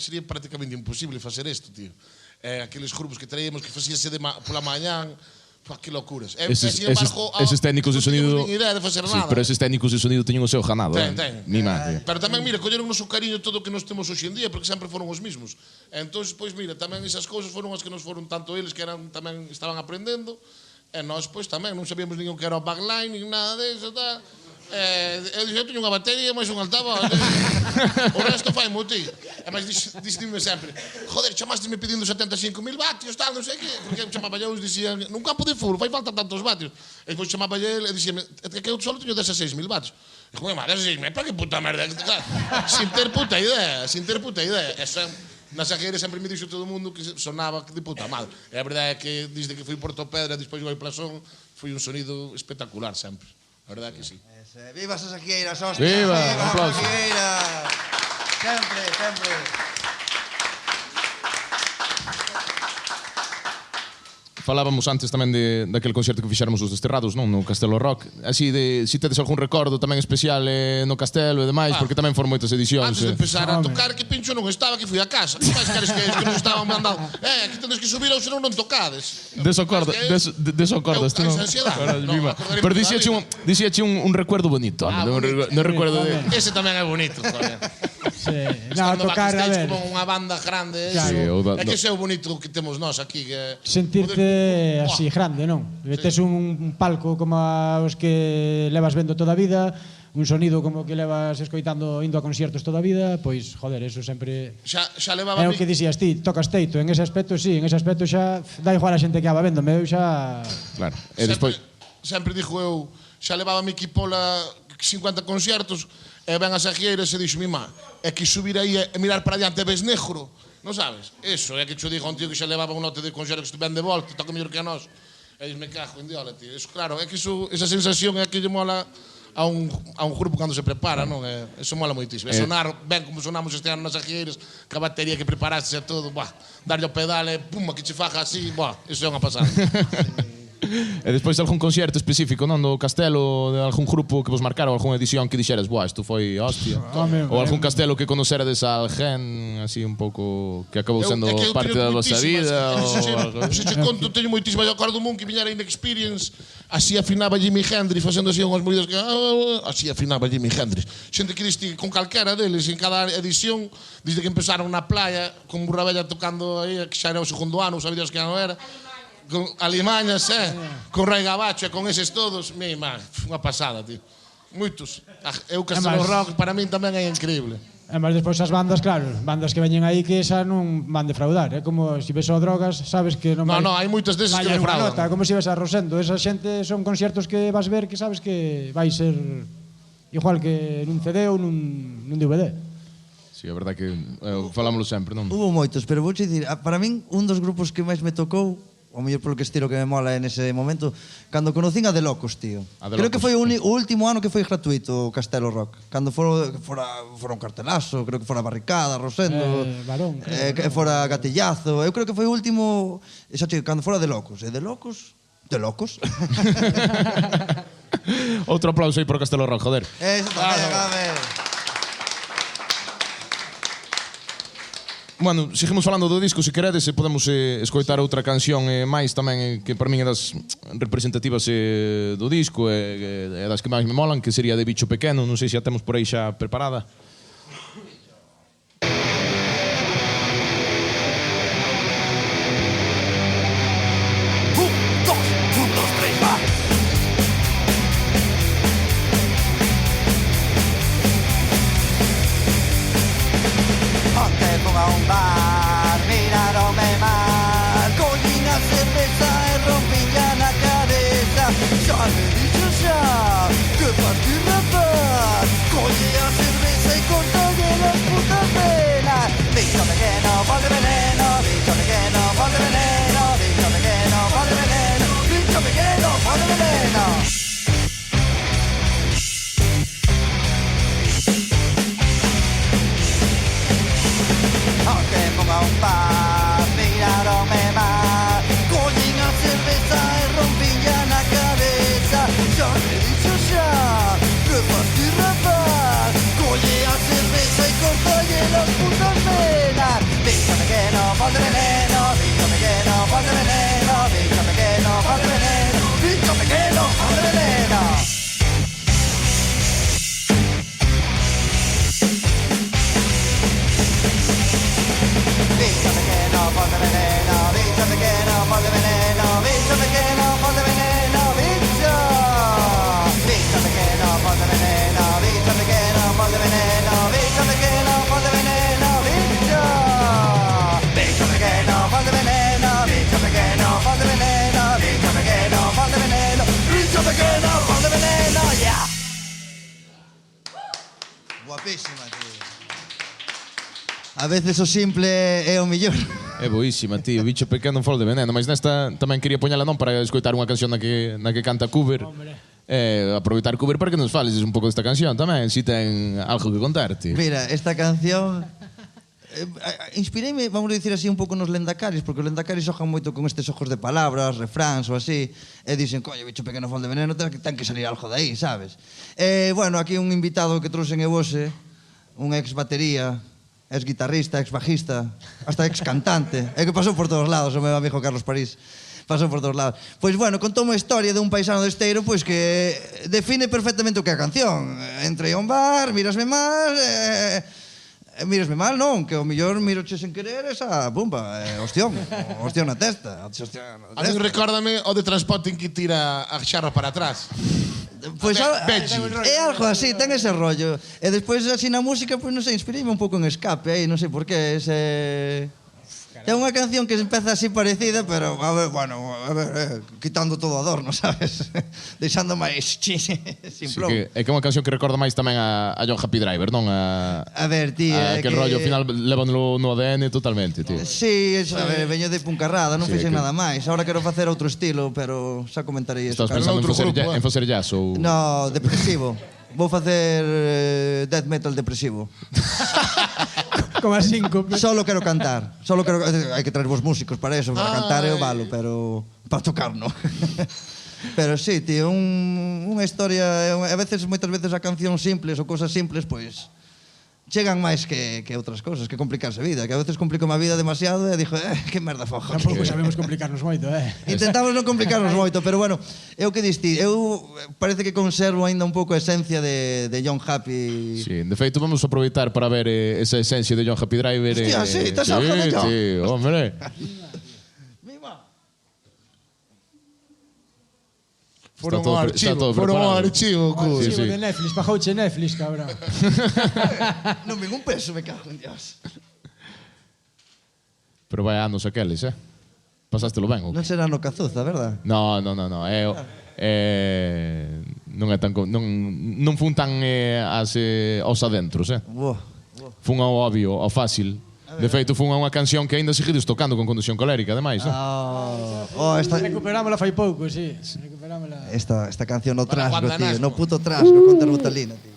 sería prácticamente imposible facer isto, tío. Aqueles grupos que traíamos que facíase pola mañán, que locuras. Eses técnicos de sonido... Non teño idea de facer nada. Pero eses técnicos de sonido teñen o seu ganado. Ten. Mi madre. Pero tamén, mira, colleronnos o cariño todo o que nos temos hoxe en día, porque sempre foron os mismos. Entón, pois, mira, tamén esas cousas foron as que nos foron tanto eles que tamén estaban aprendendo, e nós, pois, tamén non sabíamos ningún que era o backline, nin nada deso, tal. Eu dixo, eu teño unha batería, máis un altavoz. O resto fai ti. E máis dixime sempre, joder, chamásteme pedindo 75.000 vatios, tal, non sei que. Porque eu chamaba eu, dixían, nun campo de fútbol, fai falta tantos vatios. E depois chamaba ele e dixíame, que eu só teño 16.000 vatios. E joder, madre, 16.000, para que puta merda. Sin ter puta idea. Eso nas agueiras sempre me dixo todo o mundo que sonaba de puta madre. E a verdade é que desde que fui Porto Pedra, despois o Plasón, foi un sonido espectacular sempre. A verdade é que sí. Viva esas agueiras, hostia. Viva, un Viva aplauso. as agueiras. Sempre, sempre. Falábamos antes tamén daquele concerto que fixéramos os Desterrados, non? No Castelo Rock. Así de, si tedes algún recordo tamén especial no Castelo e demais, porque tamén foron moitas edicións. Antes de empezar a tocar, que pincho non estaba, que fui a casa. Que máis queres que nos estaban mandando? Aquí tendes que subir ou senón non tocades. Deso acordas, tú non? Pero dixíache un recuerdo bonito, non recuerdo de... Ese tamén é bonito, joder. Sí. No, tocar, a ver. Como unha banda grande, Claro. é que ese é o bonito que temos nós aquí. Sentirte así grande, non? Tes un palco como os que levas vendo toda a vida, un sonido como que levas escoitando indo a conciertos toda a vida, pois, joder, eso sempre... Xa levaba... É o que dixías ti, tocas teito, en ese aspecto, sí, en ese aspecto xa dá igual a xente que aba vendome, eu xa... Claro, e despois... Sempre dixo eu, xa levaba mi equipola 50 conciertos, e ven as agueiras e dixo mi má, é que subir aí e mirar para diante ves negro, non sabes? Eso, é que xo digo a un tío que xa levaba un note de concierto que estuven de volta, toca mellor que a nós. E diz, me cajo en diola, tío. Eso, claro, é que esa sensación é que lle mola a un grupo cando se prepara, non? Eso mola moitísimo. Sonar ben como sonamos este ano nas agueiras, que a batería que preparaste e todo, darlle o pedal e pum, que che faja así, eso é unha pasada. E despois de algún concierto específico, non, do Castelo, de algún grupo que vos marcara ou algunha edición que dixeras, isto foi hostia. Ou algún Castelo que conocerades a alguén, así un pouco, que acabou sendo parte da vosa vida. Se che conto, teño moitísimas. Eu acordo un que viñera Inexperience, así afinaba Jimi Hendrix, facendo así unhas movidas que... Así afinaba Jimi Hendrix. Xente que diste con calquera deles, en cada edición, desde que empezaron na playa, con Burrabella tocando aí, que xa era o segundo ano, sabías que non era, con Alimañas, con Rai Gabacho e con eses todos, unha pasada, tío. Moitos. Eu Castelo Rock para min tamén é increíble. E máis despois as bandas, claro, bandas que veñen aí que xa non van defraudar, é como se ves o Drogas, sabes que non vai... Non, hai moitas deses que defraudan. Nota, como se ves a Rosendo, esa xente son conciertos que vas ver que sabes que vai ser igual que nun CD ou nun DVD. Sí, é verdade que falámoslo sempre, non? Hubo moitos, pero vou dicir, para min un dos grupos que máis me tocou, o mellor polo que estilo que me mola en ese momento, cando conocín a De Locos, tío. Creo que foi o último ano que foi gratuito o Castelo Rock. Cando fora un cartelazo, creo que fora Barricada, Rosendo, Barón, que fora Gatillazo. Eu creo que foi o último, cando fora De Locos. E De Locos? De Locos? Outro aplauso aí por Castelo Rock, joder. Eso tamén, Bueno, seguimos falando do disco, se queredes, podemos escoitar outra canción máis tamén que para min é das representativas do disco e das que máis me molan, que sería de Bicho Pequeno, non sei se a temos por aí xa preparada. A un bar, miraronme mal, collín a cerveza e rompilla na cabeza. Xa me dixo xa, que faz ti rapaz, colle a cerveza e cortalle las putas venas. Bicho pequeno, ponte veneno, bicho pequeno, ponte veneno, bicho pequeno, ponte veneno, bicho pequeno, ponte veneno. Guapísima, tío. A veces o simple é o mellor. É boísima, tío. Bicho pequeno fol de veneno. Mas nesta tamén quería poñela non para escoitar unha canción na que canta Cuber. Aproveitar Cuber para que nos fales un pouco desta canción tamén, si ten algo que contarte. Mira, esta canción inspireime, vamos a dicir así, un pouco nos lendacaris, porque os lendacaris xojan moito con estes ojos de palabras, refráns ou así, e dicen, coño, bicho pequeno fol de veneno, ten que salir algo de aí, sabes? Bueno, aquí un invitado que trouxen e vose, un ex batería, ex guitarrista, ex bajista, hasta ex cantante, que pasou por todos lados, o meu amigo Carlos París. Pasou por todos lados. Pois, bueno, contou unha historia de un paisano de Esteiro pois que define perfectamente o que é a canción. Entrei a un bar, mírasme mal, mírasme mal, non, que o mellor miroche sen querer esa bomba, ostión na testa. A mí recórdame o de Transpotting que tira a xarra para atrás. Pois é algo así, ten ese rollo. E despois así na música, pois non sei, inspirei un pouco en escape aí, non sei por qué, é unha canción que empeza así parecida, pero a ver, bueno, quitando todo adorno, sabes? Deixando máis simplón. Sí, é que é unha canción que recorda máis tamén a John Happy Driver, non? A ver, tío, que el rollo ao final levándolo no ADN totalmente, tío. Sí, a ver, veño de puncarrada, non fixen nada máis. Ahora quero facer outro estilo, pero xa comentarei iso. Estás pensando en facer jazz ou... No, depresivo. Vou facer death metal depresivo. Como a 5. Solo quero cantar. Hai que traer vos músicos para eso, para cantar eu valo, pero para tocar non. Pero sí, tío, unha historia, a veces, moitas veces a canción simples ou cousas simples, pois chegan máis que outras cousas, que complicarse a vida, que a veces complico a vida demasiado e dixo, que merda foja. Tampouco sabemos complicarnos moito, Intentamos non complicarnos moito, pero bueno, é o que diste. Eu parece que conservo aínda un pouco a esencia de John Happy. Sí, de feito vamos a aproveitar para ver esa esencia de John Happy Driver. Hostia, sí, estás algo de John. Sí, hombre. Foron ao archivo. Archivo de Netflix, bajouche Netflix, cabrón. Non ven un peso, me cago en Dios. Pero vai anos aqueles, Pasástelo ben, Non será no Cazuza, verdad? No. Non é tan... Non fun tan aos adentros, Fun ao obvio, ao fácil. De feito, fun a unha canción que aínda seguides tocando con conducción colérica, ademais, Recuperámola fai pouco, sí. Recuperámola. Esta canción no trasgo, tío. No puto trasgo, con Terbutalina, tío.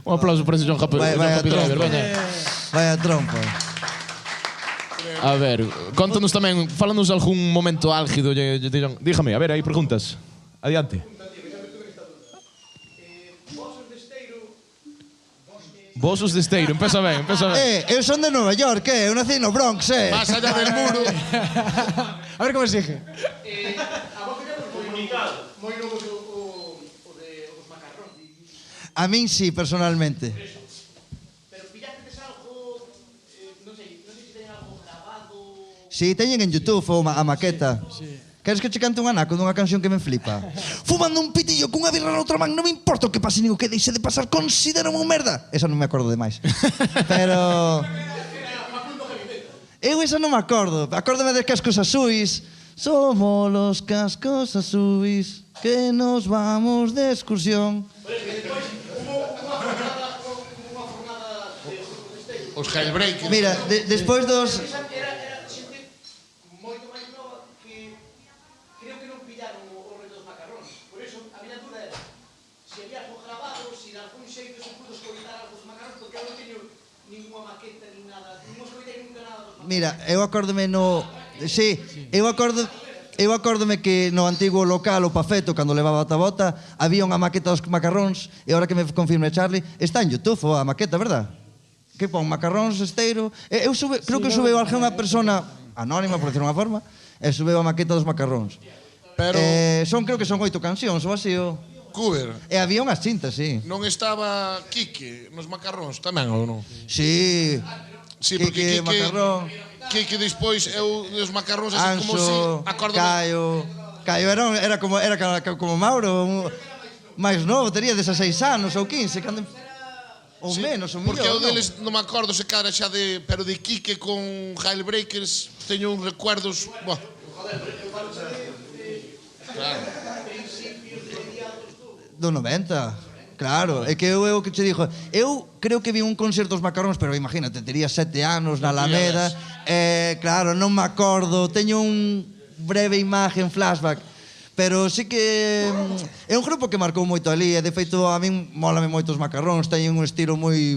Un aplauso para ese John Happy Driver. Vaya trompa. A ver, contanos tamén, fálanos algún momento álgido de John. Dígame, a ver, hai preguntas. Adiante. Vosos de Esteiro, empeza ben. Eu son de Nova York, eu nací no Bronx, Más allá del muro. A ver como exige. A vos que moi indicado, moi novos o de os macarróns. A min sí, personalmente. Pero pillastedes algo, non sei se teñen algo grabado. Si, teñen en YouTube a maqueta. Queres que che cante un anaco dunha canción que me flipa? Fumando un pitillo cunha birra na outra man, non me importa o que pase nin o que deixe de pasar, considero un merda. Esa non me acordo demais. Pero... Eu esa non me acordo. Acórdame de Cascos Azuis. Somos los cascos azuis que nos vamos de excursión. Os Jailbreakers. Mira, despois dos... Era xente moito máis nova que creo que non pillaron o rollo dos macarróns. Por eso, a miña dúda era se había algo grabado, se de algún xeito se pudo escoitar algo dos macarróns, porque eu non teño ninguna maqueta, nin nada. Non escoitei nunca nada dos macarróns. Mira, eu acórdome no... Sí, eu acordo... Eu acórdome que no antigo local, o Pafeto, cando levaba a tabota, había unha maqueta dos macarróns, e agora que me confirme Charlie, está en YouTube a maqueta, verdad? Que pon macarróns esteiro. Creo que subeu alguna persona anónima, por decir unha forma, e subeu a maqueta dos macarróns. Pero, Creo que son 8 cancións ou así. Cuber, E había unhas cintas, sí. non estaba Quique nos macarróns tamén, ou non? Sí. Sí, porque Quique, macarrón, Quique despois eu dos macarróns así como si Anxo, acórdame. Caio era como Mauro, máis novo, tería 16 anos ou 15, cando ou Sí, menos, ou porque millón. eu deles non me acordo se cara xa de, pero de Quique con Jailbreakers teño uns recuerdos, buah. Claro. Do 90. Claro, é que eu que che dixo, eu creo que vi un concerto dos macarróns, pero imagínate, tería 7 anos na Alameda, claro, non me acordo, teño un breve imagen, flashback, pero sí que é un grupo que marcou moito ali, e de feito a min mólame moito os macarróns, teñen un estilo moi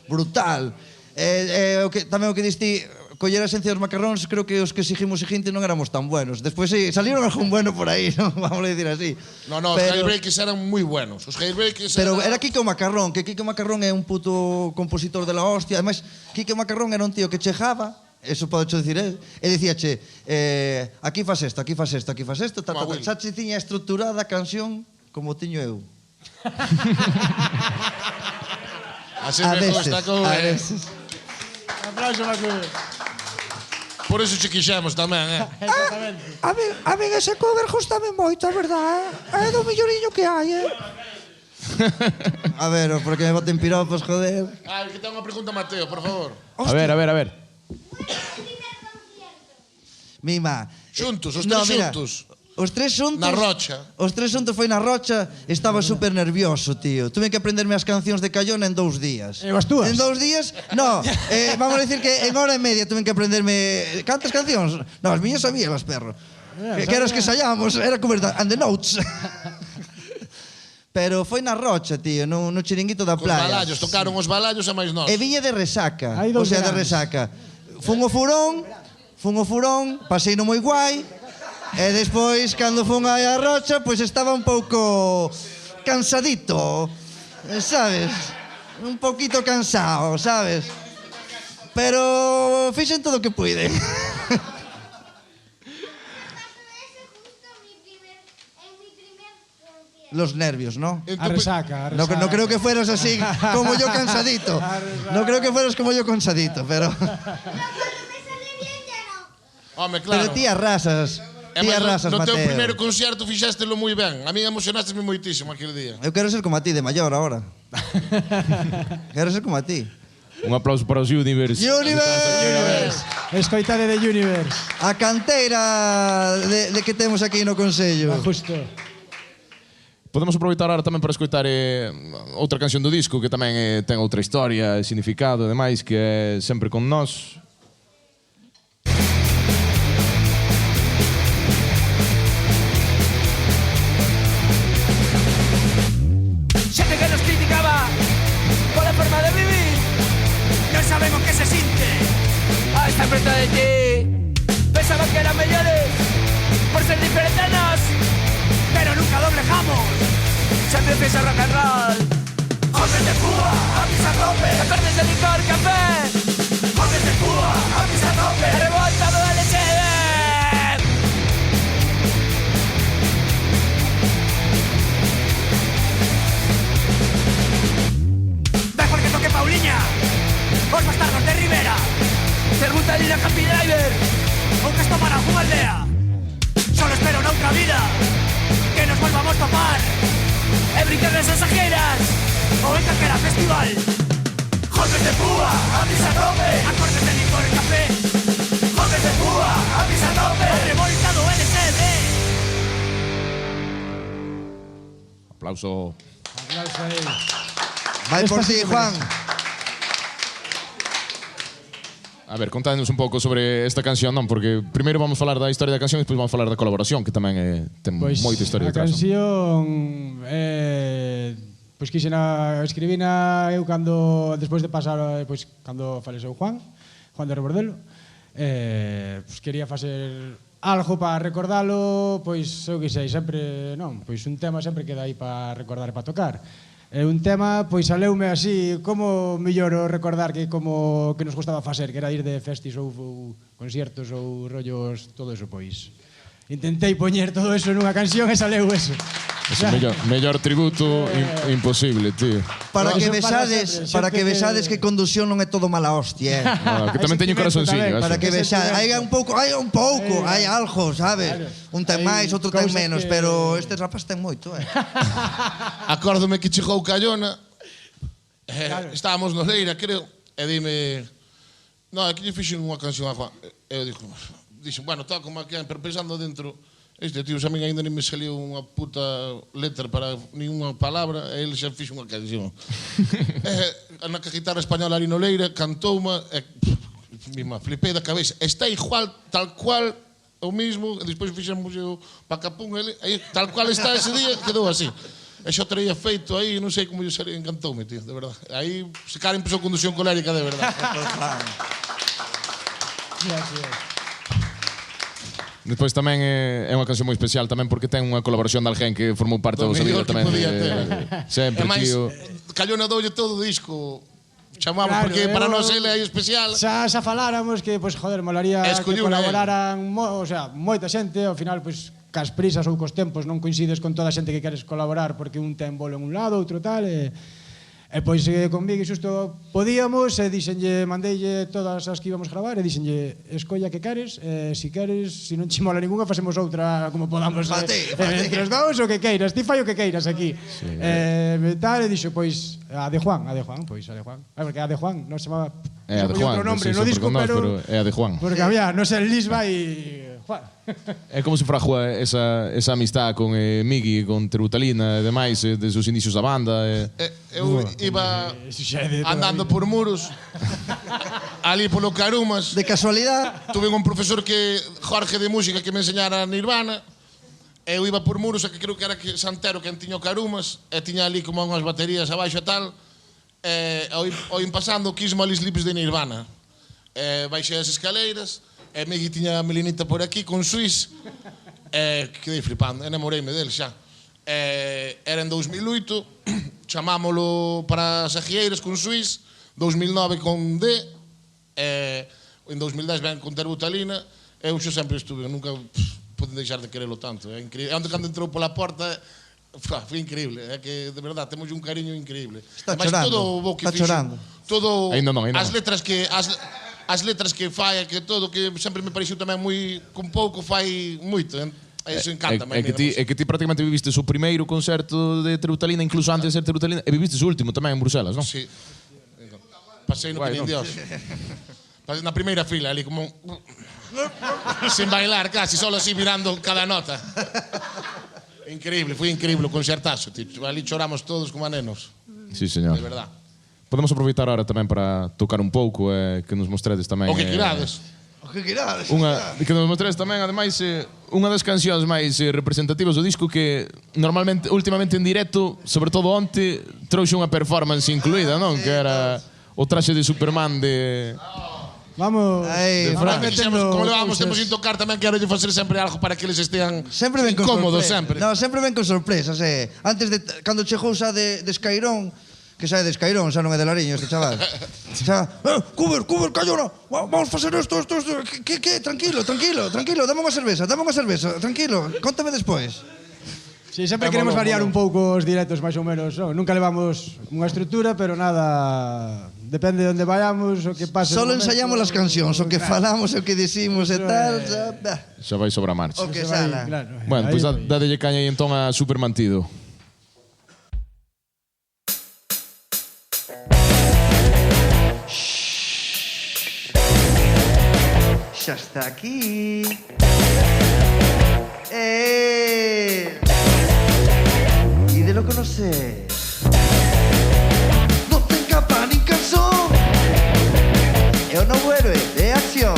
brutal. Tamén o que diste, coller a esencia dos macarróns, creo que os que exigimos seguinte non éramos tan buenos. Despois sí, salieron algún bueno por aí, non? Vamos a decir así. No, os Jailbreakers eran moi buenos. Os Jailbreakers Pero era Quique o Macarrón, que Quique o Macarrón é un puto compositor de la hostia. Ademais, Quique o Macarrón era un tío que chejaba, eso pode dicir él, e dicíache, aquí fas isto, aquí fas isto, aquí fas isto, xa che tiña estruturada a canción como tiño eu. Así me gusta como a veces. Aplauso para Cuber. Por eso che quixemos tamén, Exactamente. A mí ese cover gustame moito, a verdad, é do milloriño que hai, A ver, porque me boten piropos, joder. Que ten unha pregunta Mateo, por favor. A ver. Mima. Xuntos, os tres xuntos. Os tres xuntos. Na Rocha. Os tres xuntos foi na Rocha, estaba super nervioso, tío. Tuve que aprenderme as cancións de Cayona en 2 días. E as túas? En 2 días? No, vamos a decir que en hora e media tuve que aprenderme cantas cancións. No, as miñas sabíalas, perro. Que eras que ensayábamos, era como and the notes. Pero foi na Rocha, tío, no chiringuito da Os playa. balallos, tocaron os balallos e máis nós. E viña de resaca, Hai o dous sea, de veranos. resaca. Fun ao furón, pasei no moi guai, e despois, cando fun aí a Rocha, pois estaba un pouco cansadito, sabes? Un poquito cansado, sabes? Pero fixen todo o que puide. Los nervios, ¿no? A resaca, a resaca. No creo que fueras así como yo cansadito. No creo que fueras como yo cansadito, pero... Home, claro. Pero ti arrasas. Ti arrasas, no teu Mateo. primeiro concerto fixéstelo moi ben. A mí emocionásteme moitísimo aquele día. Eu quero ser como a ti de maior ahora. Quero ser como a ti. Un aplauso para os Universe. Universe! Escoitade de Universe. A canteira de que temos aquí no Consello. Justo. Podemos aproveitar ahora tamén para escoitar outra canción do disco que tamén ten outra historia e significado, ademais, que é Sempre con nós. Xente que nos criticaba pola forma de vivir, non sabemos que se sinte a estar frente de ti. Pensaban que eran mellores por ser diferentes a nós, pero nunca doblejamos. Sempre fixa rock and roll. Jóvenes de Cuba, a pisa tope. Acordes de licor, café. Jóvenes de Cuba, a pisa tope. Revoltado de LSD. Mejor que toque Pauliña, os bastardos de Rivera. Pregunta de Happy Driver, o que esto para alguna aldea. Solo espero una otra vida, que nos volvamos a topar en brincarles exageras o en calquera festival. Jóvenes de Cuba, a misa tope. Acordes de licor y café. Jóvenes de Cuba, a misa tope. Revoltado LSD. Aplauso. Aplauso aí. Vai por ti, Juan. A ver, contádnos un pouco sobre esta canción, non? Porque primeiro vamos falar da historia da canción e despois vamos falar da colaboración, que tamén ten moita historia a detrás. canción pois escribina eu cando despois de pasar cando faleceu Juan de Rebordelo, pois quería facer algo para recordalo, pois eu que sei, sempre, non, pois un tema sempre queda aí para recordar e para tocar. E un tema, pois saleume así, como mellor recordar que como que nos gustaba facer, que era ir de festis ou conciertos ou rollos, todo eso, pois. Intentei poñer todo eso nunha canción e saleu eso. Es o mellor tributo imposible, tío. Para que Eso pasa vexades, sempre, para que sempre vexades que condución non é todo mala hostia, Que tamén teño corazoncinho, Para eso. que vexades, hai un pouco, hai algo, sabes? Un ten máis, outro ten menos, pero este rapaz ten moito, Acórdome que chegou Callona, estábamos no Leira, creo, e dime, no, é que lle fixen unha canción a Juan. E eu dixen, bueno, toca como que pero pensando dentro, este tío, a mí ainda nem me saliu unha puta letra para ninguna palabra, e ele xa fixo unha canción. Na guitarra española ali no Leira, cantoume, e flipei da cabeza. Está igual, tal cual, o mismo, e despois fixemos o pacapún, e tal cual está ese día, quedou así. E xa traía feito aí, non sei como lle salía, encantoume, tío, de verdade. Aí, se cara empezou condución colérica, de verdade. Despois tamén é unha canción moi especial tamén porque ten unha colaboración de alguén que formou parte da vosa vida tamén. Sempre, tío. Callona doulle todo o disco. Chamamos porque para nós ele é especial. Xa faláramos que, pois, joder, molaría que colaboraran, o sea, moita xente, ao final, pois, cas prisas ou cos tempos non coincides con toda a xente que queres colaborar porque un ten bolo en un lado, outro tal, e pois conmigo xusto podíamos e dixenlle, mandeille todas as que íbamos gravar e dixenlle, escolla que queres, si queres, si non che mola ninguna facemos outra como podamos entre os dous o que queiras, ti fai o que queiras aquí. Tal, e dixo, pois a de Juan, pois a de Juan. Porque a de Juan non se chamaba, é a de Juan, outro nombre no disco, pero é a de Juan. Porque había, non sei, Lisba e Juan. É como se fragua esa amistad con Migui, con Terutalina e demais, desde os inicios da banda. Eu iba andando por muros, ali polo Carumas. De casualidade. Tuve un profesor Jorge de música, que me enseñara Nirvana. Eu iba por muros, que creo que era Santero quen tiña o Carumas, e tiña ali como unhas baterías abaixo e tal. Ao ir pasando, quismo ali slips de Nirvana. Baixei as escaleiras, e Migui tiña a melinita por aquí con Swiss, quedei flipando, enamoreime del xa. Era en 2008, chamámolo para Sagieiras con Swiss, 2009 con D, en 2010 ven con Terutalina, eu xo sempre estuve, nunca pude deixar de querelo tanto, é increíble. Onde cando entrou pola porta, foi increíble, é que de verdade temos un cariño increíble. Está chorando, está chorando. Todo non. as letras que fai, que todo, que sempre me pareceu tamén moi, con pouco fai moito, eso encanta. É que ti prácticamente vivistes o primeiro concerto de Terutalina, incluso antes de ser Terutalina, e vivistes o último tamén en Bruselas, non? Sí. Pasei no que nin Dios. Pasei na primeira fila, ali como sin bailar casi, solo así mirando cada nota. Increíble, foi increíble o concertazo, tío. Ali choramos todos como a nenos. Sí, señor. De verdade. Podemos aproveitar ahora tamén para tocar un pouco que nos mostredes tamén. O que quirades. Que nos mostredes tamén, ademais, unha das cancións máis representativas do disco que normalmente, últimamente en directo, sobre todo onte, trouxe unha performance incluída, non? Que era o traxe de Superman de... Vamos, como levamos tempo sin tocar tamén, quero lle facer sempre algo para que eles estean incómodos sempre. No, sempre ven con sorpresas, Antes de, cando chegou xa de Escairón, que sae de Escairón, xa non é de Lariño este chaval. Cuber, Callona, vamos facer isto. Que? Tranquilo, dame unha cerveza, tranquilo, contame despois. Sí, sempre queremos variar un pouco os directos, máis ou menos, nunca levamos unha estrutura, pero nada, depende de onde vayamos, o que pase. Solo ensayamos as cancións, o que falamos, o que dicimos e tal, xa vai sobre a marcha. O que sala. Bueno, pois dadelle caña aí entón a Supermantido. Xa está aquí. Y de lo conoces. No ten capa nin calzón. É o novo héroe de acción.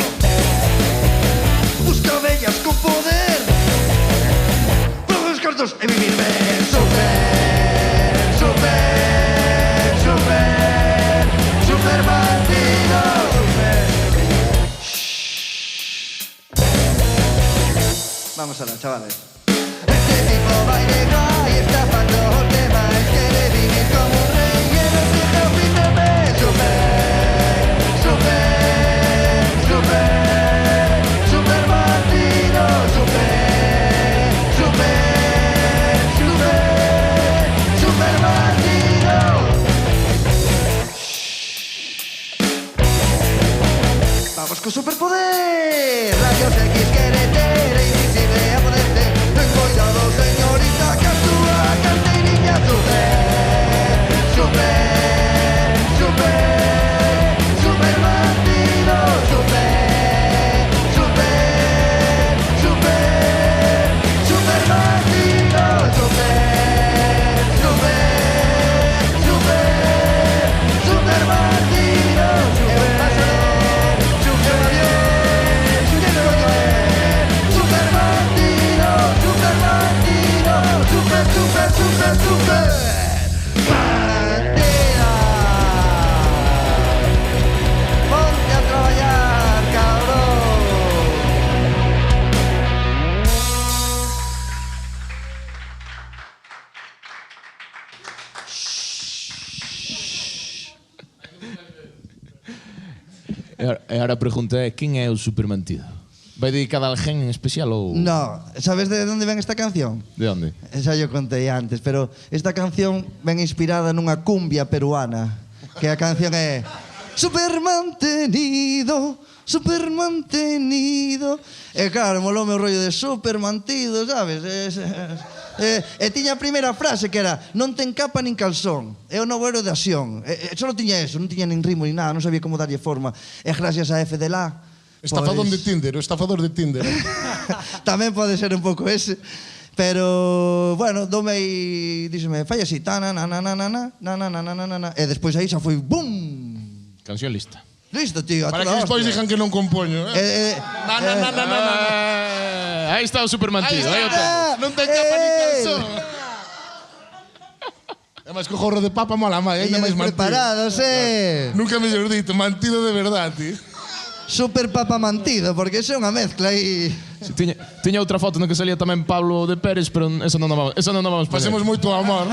Busca bellas con poder. Prueba os cartos e vivir ben. Super bandido. Vamos alá, chavales. Este tipo baila y está pa'l los demás. Quiere vivir como un rey y en el cielo píntame. Super, super, super, super bandido. Super, super, super, super bandido. Vamos con superpoder. Rayos X querete, invisible a poderte. Ten cuidado, señorita, que actúa carterilla. Super, super, super, super bandido. Super, super, super, super bandido. Super, super, super, super bandido. Es un pasador, super avión, super bandido, super bandido, super bandido, super, super, super, super bandida. Ponte a traballar, cabrón. E agora a pregunta é, quen é o supermantido? Vai dedicada a alguén en especial ou... No, sabes de onde ven esta canción? De onde? Esa yo contei antes, pero esta canción ven inspirada nunha cumbia peruana, que a canción é super mantenido, super mantenido. E claro, molou meu rollo de super mantido, sabes? E tiña a primeira frase que era non ten capa nin calzón, é o novo héroe de acción. Só tiña eso, non tiña nin ritmo nin nada, non sabía como darlle forma. E gracias a F de la Estafador de Tinder, o estafador de Tinder. Tamén pode ser un pouco ese. Pero, bueno, dome e díxeme, fai así, ta na na na na na na na na na na na na. E despois aí xa foi BUM! Canción lista. Listo, tío, a Para que toda despois hostia. digan que non compoño, Na, na, na, na, na, na. Aí está o supermantido. Aí o ten. Non ten capa ni calzón. É máis que o jorro de papa mola máis, ainda máis mantido. Preparados, Nunca me llor dito, mantido de verdade, tío. Super papa mantido, porque é unha mezcla aí. Sí, tiña outra foto no que salía tamén Pablo de Pérez, pero esa non a vamos poner. Pasemos moito amor.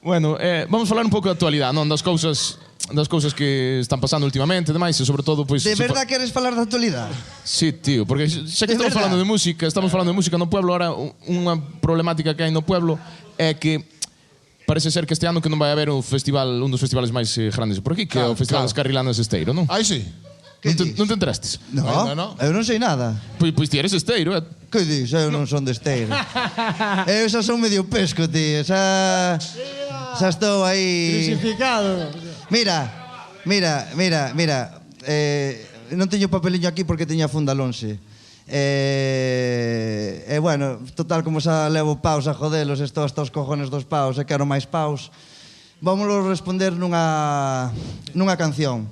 Bueno, vamos falar un pouco de actualidade, non? Das cousas que están pasando últimamente, demais, e sobre todo, pois... De verdad queres falar da actualidade? Sí, tío, porque xa que De estamos verdad? falando de música, no pueblo, ahora unha problemática que hai no pueblo é que parece ser que este ano que non vai haber un dos festivales máis grandes por aquí, que é o Festival das Carrilanas de Esteiro, non? Aí sí. Non te entrastes? No, Ainda non. eu non sei nada. Pois ti eres Esteiro, Que dis? Eu non son de Esteiro. Eu xa son medio pesco, tío. Xa estou aí... Crucificado. Mira. Non teño papeliño aquí porque teña funda lonxe. Bueno, total, como xa levo paus a jodelos, estou hasta os cojones dos paus e quero máis paus. Vámoslo responder nunha canción.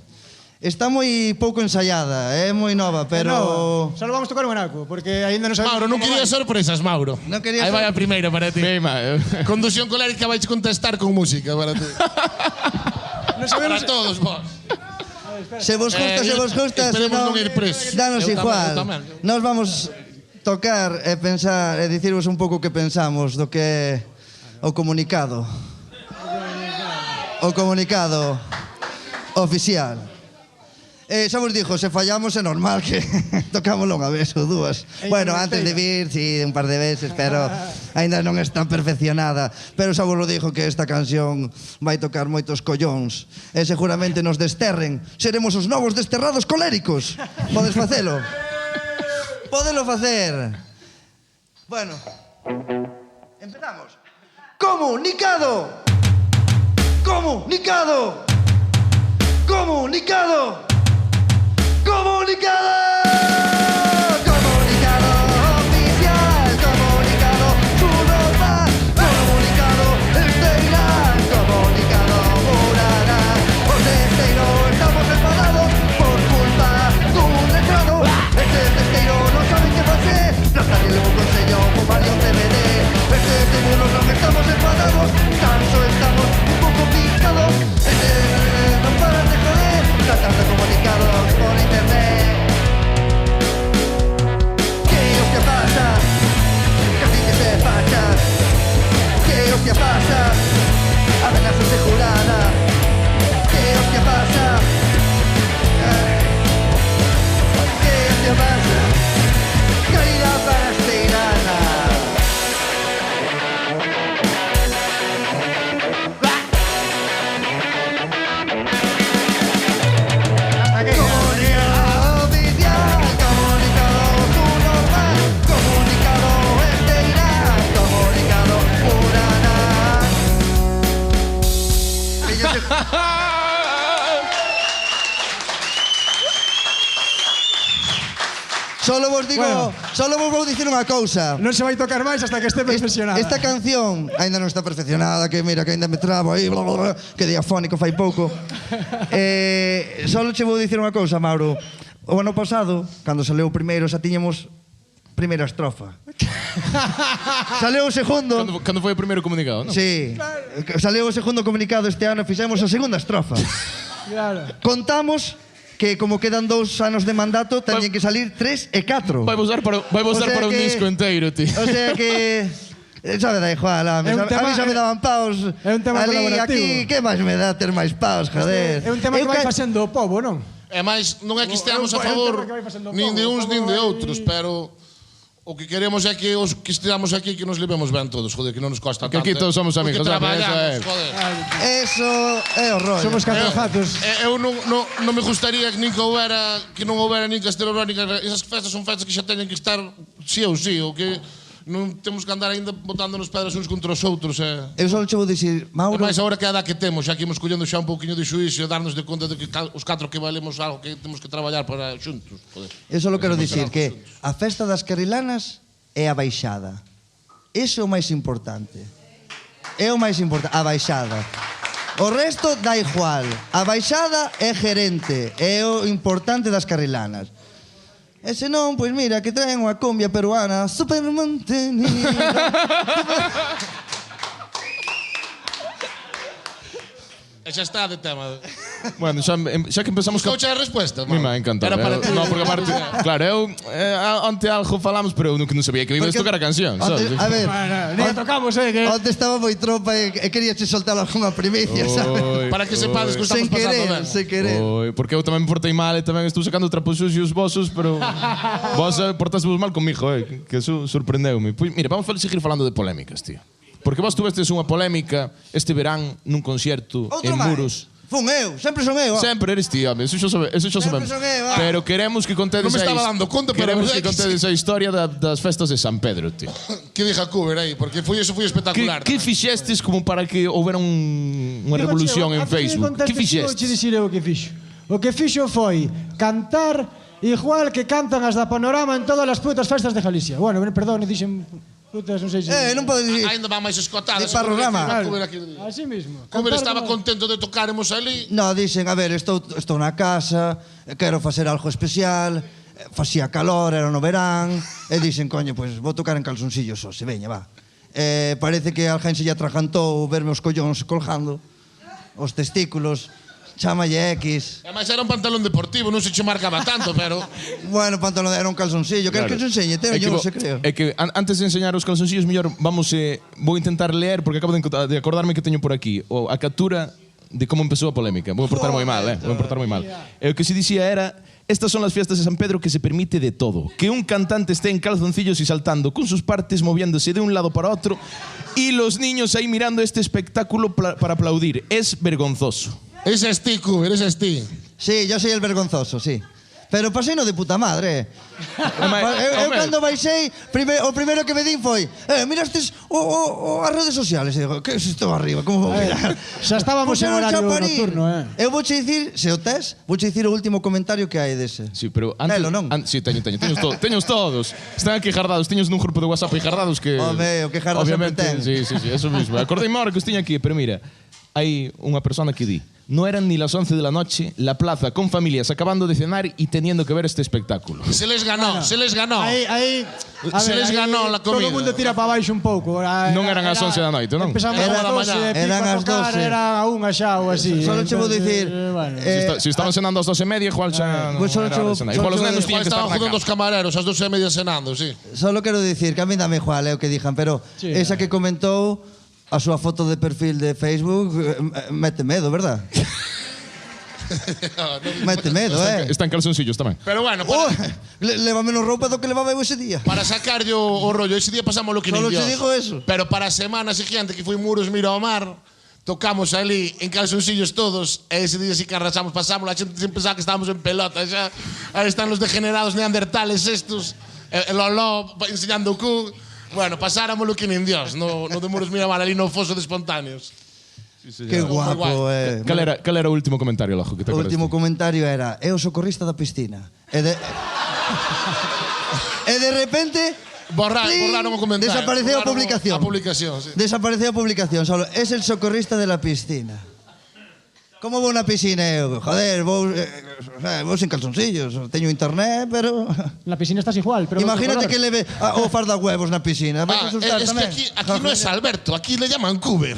Está moi pouco ensaiada, é moi nova, pero... Só vamos tocar un anaco, porque aínda non sabemos... Mauro, non quería sorpresas, Mauro. Non quería Aí vai a primeira para ti. Veima, Conducción colérica vai contestar con música para ti. Non sabemos... Para todos, vos. Se vos gusta, esperemos senón, non ir presos. danos Eu igual. tamén. Nos vamos tocar e pensar e dicirvos un pouco que pensamos do que é o comunicado. O comunicado oficial. Xa vos dixo, se fallamos é normal que tocámoslo unha vez ou dúas. Bueno, antes de vir, sí, un par de veces, pero aínda non está perfeccionada. Pero xa vos lo dixo que esta canción vai tocar moitos collóns e seguramente nos desterren. Seremos os novos desterrados coléricos. Podes facelo? Podelo facer. Bueno, empezamos. Comunicado. Comunicado. Comunicado. Comunicado. Comunicado oficial. Comunicado subnormal. Comunicado Esteirán. Comunicado Murarán. Os de Esteiro estamos enfadados por culpa dun letrado. Este Esteiro non saben que facer. Nos sale un consello con varios CBD. Este seguro non estamos enfadados. Tanto estamos un pouco picados. Non paran de joder. Tratando de comunicar Solo vos vou dicir unha cousa. Non se vai tocar máis hasta que este perfeccionada. Esta canción aínda non está perfeccionada, que mira, que aínda me trabo aí, bla, bla, bla, que diafónico fai pouco. Solo che vou dicir unha cousa, Mauro. O ano pasado, cando saleu o primeiro, xa tiñamos primeira estrofa. Saleu o segundo. Cando foi o primeiro comunicado, non? Sí. Saleu o segundo comunicado este ano, fixemos a segunda estrofa. Claro. Contamos que como quedan 2 anos de mandato, teñen que salir 3 e 4. Vai usar para un disco inteiro, ti. O sea que xa me da igual, a mí xa me daban paus. É un tema ali, colaborativo. aquí, que máis me dá ter máis paus, joder. É un tema que vai facendo o pobo, non? E máis, non é que esteamos a favor nin de uns nin de outros, pero o que queremos é que os que esteamos aquí que nos levemos ben todos, joder, que non nos costa Que tanto. aquí todos somos amigos, porque sabe, traballamos, eso joder. Eso é o rollo. Somos catro gatos. Eu non me gustaría que non houbera nin Castelo Branco, esas festas son festas que xa teñen que estar sí ou sí, o que non temos que andar aínda botándonos pedras uns contra os outros. Eu só che vou dicir, E Mauro, máis agora que a edad que temos, xa que imos collendo xa un pouquiño de xuízo e darnos de conta de que os 4 que valemos algo que temos que traballar para xuntos. Joder. eu só quero dicir que a festa das carrilanas é a baixada. Iso é o máis importante. É o máis importante, a baixada. O resto dá igual. A baixada é gerente, é o importante das carrilanas. E se non, pois mira, que traen unha cumbia peruana super mantenida. E xa está de tema. Bueno, xa que empezamos... Escocha a resposta. Me vai encantar. Era para ti. No, porque aparte, claro, eu ante algo falamos, pero eu non sabía que me ibas tocar a canción, sabes? A ver, Ni tocamos, que... onde estaba moi tropa e quería che soltar alguna primicia, sabes? Para que sepades que o estamos Sen pasando ben. sen querer. Oi, porque eu tamén me portei mal e tamén estou sacando trapos sucios vosos, pero vos portasvos mal comigo, que eso sorprendeume. Pois mira, vamos seguir falando de polémicas, tío. Porque vos tuvestes unha polémica este verán nun concerto en Muros. Fun eu, sempre son eu. Sempre eres ti, home, eso xa sabemos. son eu, Pero queremos que contedes Non me estaba dando conta, pero queremos é que que contedes a historia das festas de San Pedro, tío. Que diga Cuber aí, porque eso foi espectacular. Que fixestes como para que houbera unha revolución en Facebook? Que fixestes? Che dicir eu o que fixo. O que fixo foi cantar igual que cantan as da Panorama en todas as putas festas de Galicia. Bueno, perdón, dixen putas, non sei se... Non podes dicir. Ainda van máis escotadas. De Panorama. Así mismo. Cuber estaba contento de tocaremos ali. No, dixen, a ver, estou na casa, quero facer algo especial, facía calor, era no verán, e dixen, coño, pois vou tocar en calzoncillos hoxe, veña, va. Parece que alguén se lle atragantou verme os collóns colgando, os testículos, chamalle X. Ademais era un pantalón deportivo, non se che marcaba tanto, pero... Bueno, pantalón era un calzoncillo, queres que te enseñe? Yo non se creo. É que antes de enseñar os calzoncillos, mellor vou intentar leer, porque acabo de acordarme que teño por aquí a captura de como empezou a polémica. Vou portar moi mal, Vou portar moi mal. E o que se dicía era: estas son las fiestas de San Pedro que se permite de todo. Que un cantante esté en calzoncillos y saltando con sus partes moviéndose de un lado para otro y los niños ahí mirando este espectáculo para aplaudir. Es vergonzoso. Ese es ti, Cuber, ese es ti. Sí, yo soy el vergonzoso, sí. Pero pasei no de puta madre. Eu cando baixei, o primeiro que me din foi mirastes as redes sociales. E digo, que é isto arriba? Como vou mirar? Xa estábamos en horario nocturno, Eu vou che dicir, se o tes, vou che dicir o último comentario que hai dese. Sí, pero antes... Nelo, non? Sí, teños todos. Están aquí jardados, teños nun grupo de WhatsApp aí jardados que... Home, o que jarda sempre ten. Sí, eso mismo. Acordei-me ahora que os tiña aquí, pero mira, hai unha persona que di: no eran ni las 11 de la noche, la plaza con familias acabando de cenar y teniendo que ver este espectáculo. Se les ganó, se les ganó. Aí, Se les ganó la comida. Todo o mundo tira para baixo un pouco. Non eran as 11 da noite, non? Empezamos Era a 12, eran as 12. Era a 1 xa ou así. Solo che vou dicir, Bueno. Si estaban cenando ás 12:30, igual xa... Pues solo igual os nenos Igual tiñan que estar estaban na jugando os cama. camareros, as 12:30 cenando, sí. solo quero dicir que a mí dame igual, o que dixan, pero Sí. esa que comentou a súa foto de perfil de Facebook mete medo, verdad? Mete medo, Están calzoncillos tamén. Pero bueno, leva menos roupa do que levaba eu ese día. para sacarlle o rollo, ese día pasamos lo que Solo nin te Dios. digo eso. Pero para a semana siguiente que foi Muros Mira ao Mar, tocamos ali en calzoncillos todos, e ese día sí que arrasamos, pasamos, a xente sempre pensaba que estábamos en pelota, xa. Aí están los degenerados neandertales estos, el Lolo enseñando o cu. Bueno, pasáramos lo que nin Dios, no de Muros Mira ao Mar, ali no foso de espontáneos. Que guapo, Cal era o último comentario, Lajo, que te O acordaste? último comentario era: é o socorrista da piscina. E de repente... Borraron o comentario. Desapareceu a borraron publicación. A publicación, sí. Desapareceu a publicación, solo. Es el socorrista de la piscina. Como vou na piscina? Eu, joder, vou sin calzoncillos. Teño internet, pero... Na piscina estás igual, pero... Imagínate que leve o farda huevos na piscina. Vai asustar es tamén. que aquí no es Alberto, aquí le llaman Cuber.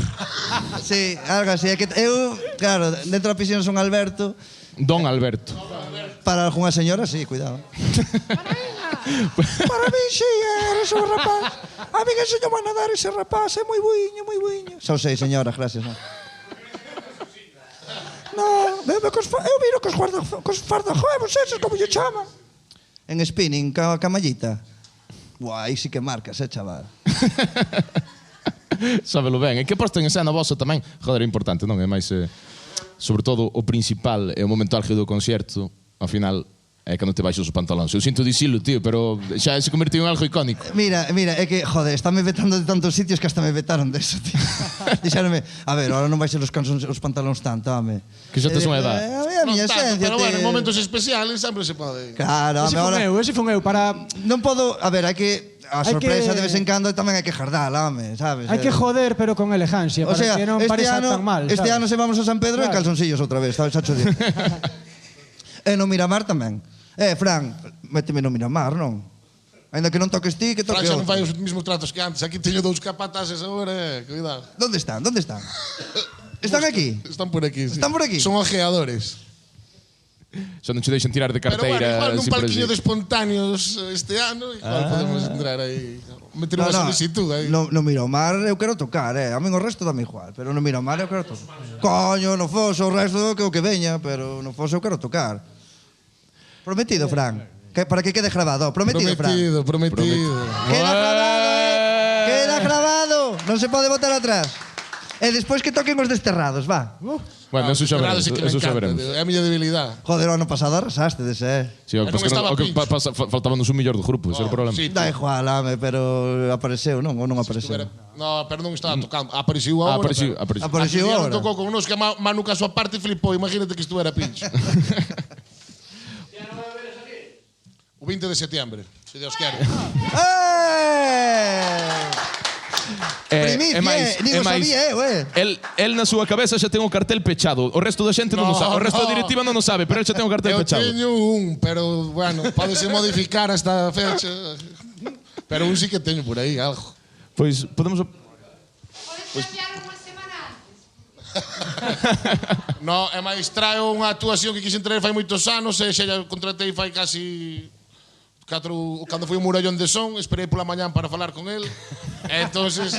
Sí, algo así. É que eu, claro, dentro da piscina son Alberto. Don Alberto. Para algunha señora, sí, cuidado. Para mí, sí, eres un rapaz. A mí enseñou a nadar ese rapaz, é moi buiño, moi buiño. Xa o sei, señora, gracias. No, eu viro cos fardajuevos eses, como lle chaman. En spinning, ca mallita. Buah, aí sí que marcas, chaval. Sábelo ben. E que posto en escena vosa tamén, joder, é importante, non? É máis, sobre todo, o principal é o momento álgido do concerto, ao final, é cando te baixas os pantalóns. Eu sinto dicilo, tío, pero xa se convertiu en algo icónico. Mira, é que, joder, estáme vetando de tantos sitios que hasta me vetaron de eso, tío. Dixéronme, a ver, ahora non baixes os pantalóns tanto, home. Que xa tes unha edad. A miña esencia, pero bueno, en tío. momentos especiales sempre se pode. Claro, home, ahora... Ese fun eu, para... Non podo... A ver, hai que... A Hai sorpresa que- de vez en cando tamén hai que jardala, home, sabes? Hai que joder, pero con elegancia, O para sea, que non pareza tan mal, este sabes? ano se vamos a San Pedro en Claro. calzoncillos outra vez, sabes, xacho día. E no Miramar tamén. Fran, méteme no Miramar, non? Ainda que non toques ti, que toque Francia non fai outro. os mesmos tratos que antes. Aquí teño 2 capataces agora, cuidado. Donde están? Donde están? Están aquí? Están por aquí, sí. Están por aquí? Son ojeadores. Xa non che deixan tirar de Pero bueno, carteira. igual nun así por palquiño así. de espontáneos este ano, igual podemos entrar aí, meter unha solicitud aí. No Miramar eu quero tocar, A min o resto dame igual, pero no Miramar eu quero tocar. Coño, no foso, o resto que o que veña, pero no foso eu quero tocar. Prometido, Fran. Para que quede grabado. Prometido, Fran. Prometido. Queda grabado, Queda grabado. Non se pode botar atrás. E despois que toquen os desterrados, va. Bueno, eso xa veremos. Claro, sí que me Eso xa encanta, veremos. tío, é a miña debilidade. Joder, o ano pasado arrasaste dese, Sí, o non que estaba o que Pincho. faltábanos un millor do grupo, ese é o problema. Sí, Da igual, home, pero apareceu, non? Ou non apareceu? No, pero non estaba tocando. Apareciu agora. Apareciu. Apareciu Aquí agora. tocou con unos que Manu caso aparte e flipou. Imagínate que estuvera Pincho. O 20 de septiembre, se Dios quere. Primicia, nin o sabía, El na súa cabeza xa ten o cartel pechado. O resto da xente non o sabe. O resto da directiva non o sabe, pero el xa ten o cartel Eu pechado. teño un, pero bueno, podese modificar hasta a fecha. Pero un sí que teño por aí algo. Pois podemos No, é máis traio unha actuación que quixen traer fai moitos anos e xa lla contratei fai casi cando foi o Murallón de Son, esperei pola mañán para falar con el. Entonces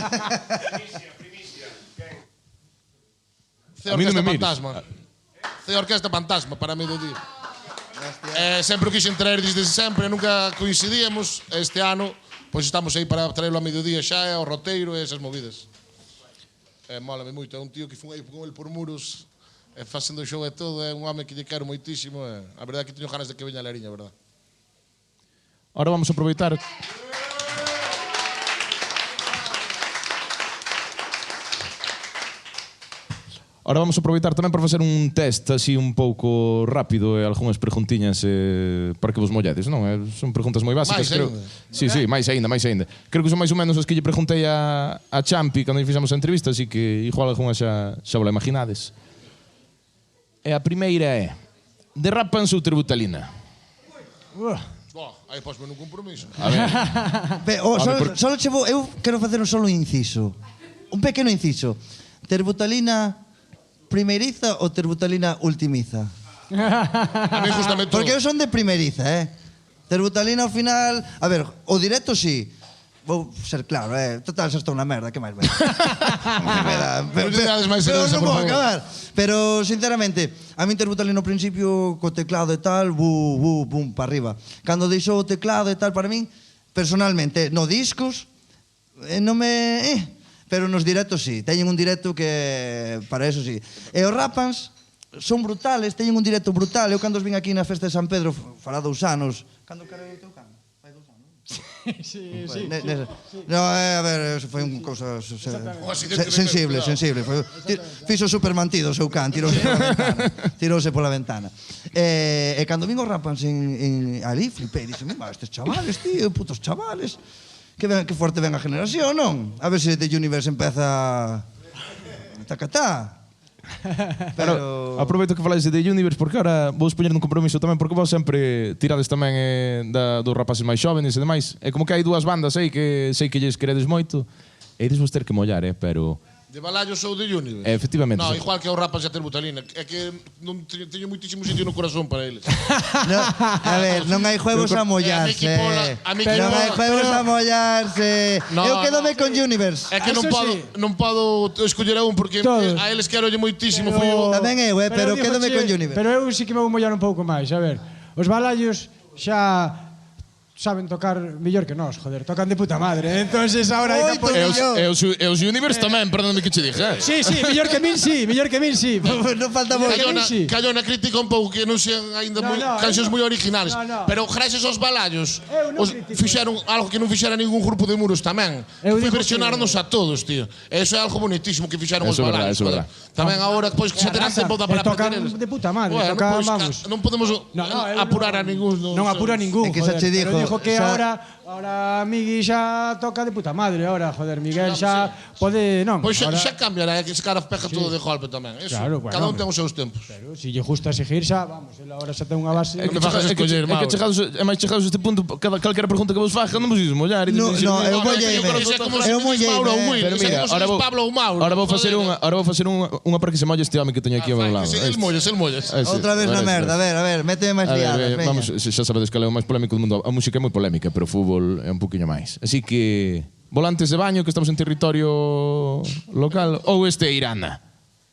A mí non me mires. Fantasma. Orquesta Fantasma para mediodía. Sempre o quixen traer desde sempre, nunca coincidíamos. Este ano, pois estamos aí para traerlo a mediodía xa, o roteiro e esas movidas. Mólame moito, é un tío que fun aí con el por muros, facendo show e todo, é un home que lle quero moitísimo, a verdade é que teño ganas de que veña a Lariña, a verdade. Ahora vamos a aproveitar. Ahora vamos a aproveitar tamén para facer un test así un pouco rápido e algunhas preguntiñas para que vos mollades, non? Son preguntas moi básicas, Máis creo. aínda. Sí, sí, máis aínda. Creo que son máis ou menos as que lle preguntei a Champi cando lle fixamos a entrevista, así que igual algunhas xa vos la imaginades. E a primeira é: derrapan ou terbutalina? Aí posme nun compromiso. A ver. Solo chevo, eu quero facer un solo inciso. Un pequeno inciso. Terbutalina primeiriza ou terbutalina ultimiza? A mí justamente Porque eu son de primeiriza, Terbutalina ao final... A ver, o directo sí. Vou ser claro, total, xa estou na merda, que máis vai? Non lle dades máis Pero serenza, non por vou favor. acabar. Pero, sinceramente, a min Terbutalina ao principio, co teclado e tal, bum, para arriba. Cando deixou o teclado e tal, para min, personalmente, no discos, non me... Pero nos directos sí, teñen un directo que para eso sí. E os Rapans son brutales, teñen un directo brutal. Eu cando os vin aquí na festa de San Pedro, fará 2 anos. Cando carei o teu can? Fai 2 anos. Sí. No, a ver, eso foi unha cousa accidente sensible, cuidado. sensible. Fixo Supermantido o seu can, tirouse pola ventana. E cando vin os rapas ali, flipei, dixen, mira, estes chavales, tío, putos chavales. Que forte ven a generación, non? A ver se The Universe empeza tacatá. Pero aproveito que falais de The Universe porque ahora vou poñer nun compromiso tamén porque vos sempre tirades tamén dos rapaces máis xóvenes e demais. É como que hai dúas bandas aí que sei que lles queredes moito e ides vos ter que mollar, pero... De Balallos ou de Universe? Efectivamente. No, igual que o rapas a ter butalina. É que non teño muitísimo sitio no corazón para eles. No, a ver, non hai juegos a mollarse. Non hai juegos a mollarse. Eu quedome con Universe. É que non podo escoller a un porque a eles quero moitísimo. Tamén eu, pero quedome con Universe. Pero eu sí que me vou mollar un pouco máis, a ver. Os Balallos xa saben tocar mellor que nós, joder, tocan de puta madre. Entonces ahora hai que E os Universe tamén, perdóname que che diga. Sí, mellor que min sí. Non falta moi. Callona critica un pouco que non sean aínda cancións moi originales, pero gracias aos Balallos fixeron algo que non fixera ningún grupo de muros tamén. Foi versionarnos a todos, tío. Eso é algo bonitísimo que fixeron os Balallos. Tamén agora pois que xa terán tempo para tocar de puta madre, tocar, vamos. Non podemos apurar a ningún. Non apura ningún, que xa che dijo que ahora Miguel xa toca de puta madre, ahora, joder, Miguel xa pode, non. Pois xa cambiará, que ese cara pega todo de golpe tamén. Cada un ten os seus tempos. Pero se lle gusta seguir xa, vamos, ele ahora xa ten unha base. É máis chegados a este punto, calquera pregunta que vos faga, non vos ides mollar. No, eu mollei. Pero mira, ahora vou facer unha para que se molle este home que teño aquí ao meu lado. El mollas. Outra vez na merda, a ver, méteme máis liadas. Vamos, xa sabedes que é o máis polémico do mundo. A música é moi polémica, pero o fútbol é un poquinho máis. Así que, volantes de baño, que estamos en territorio local, ou Esteirana?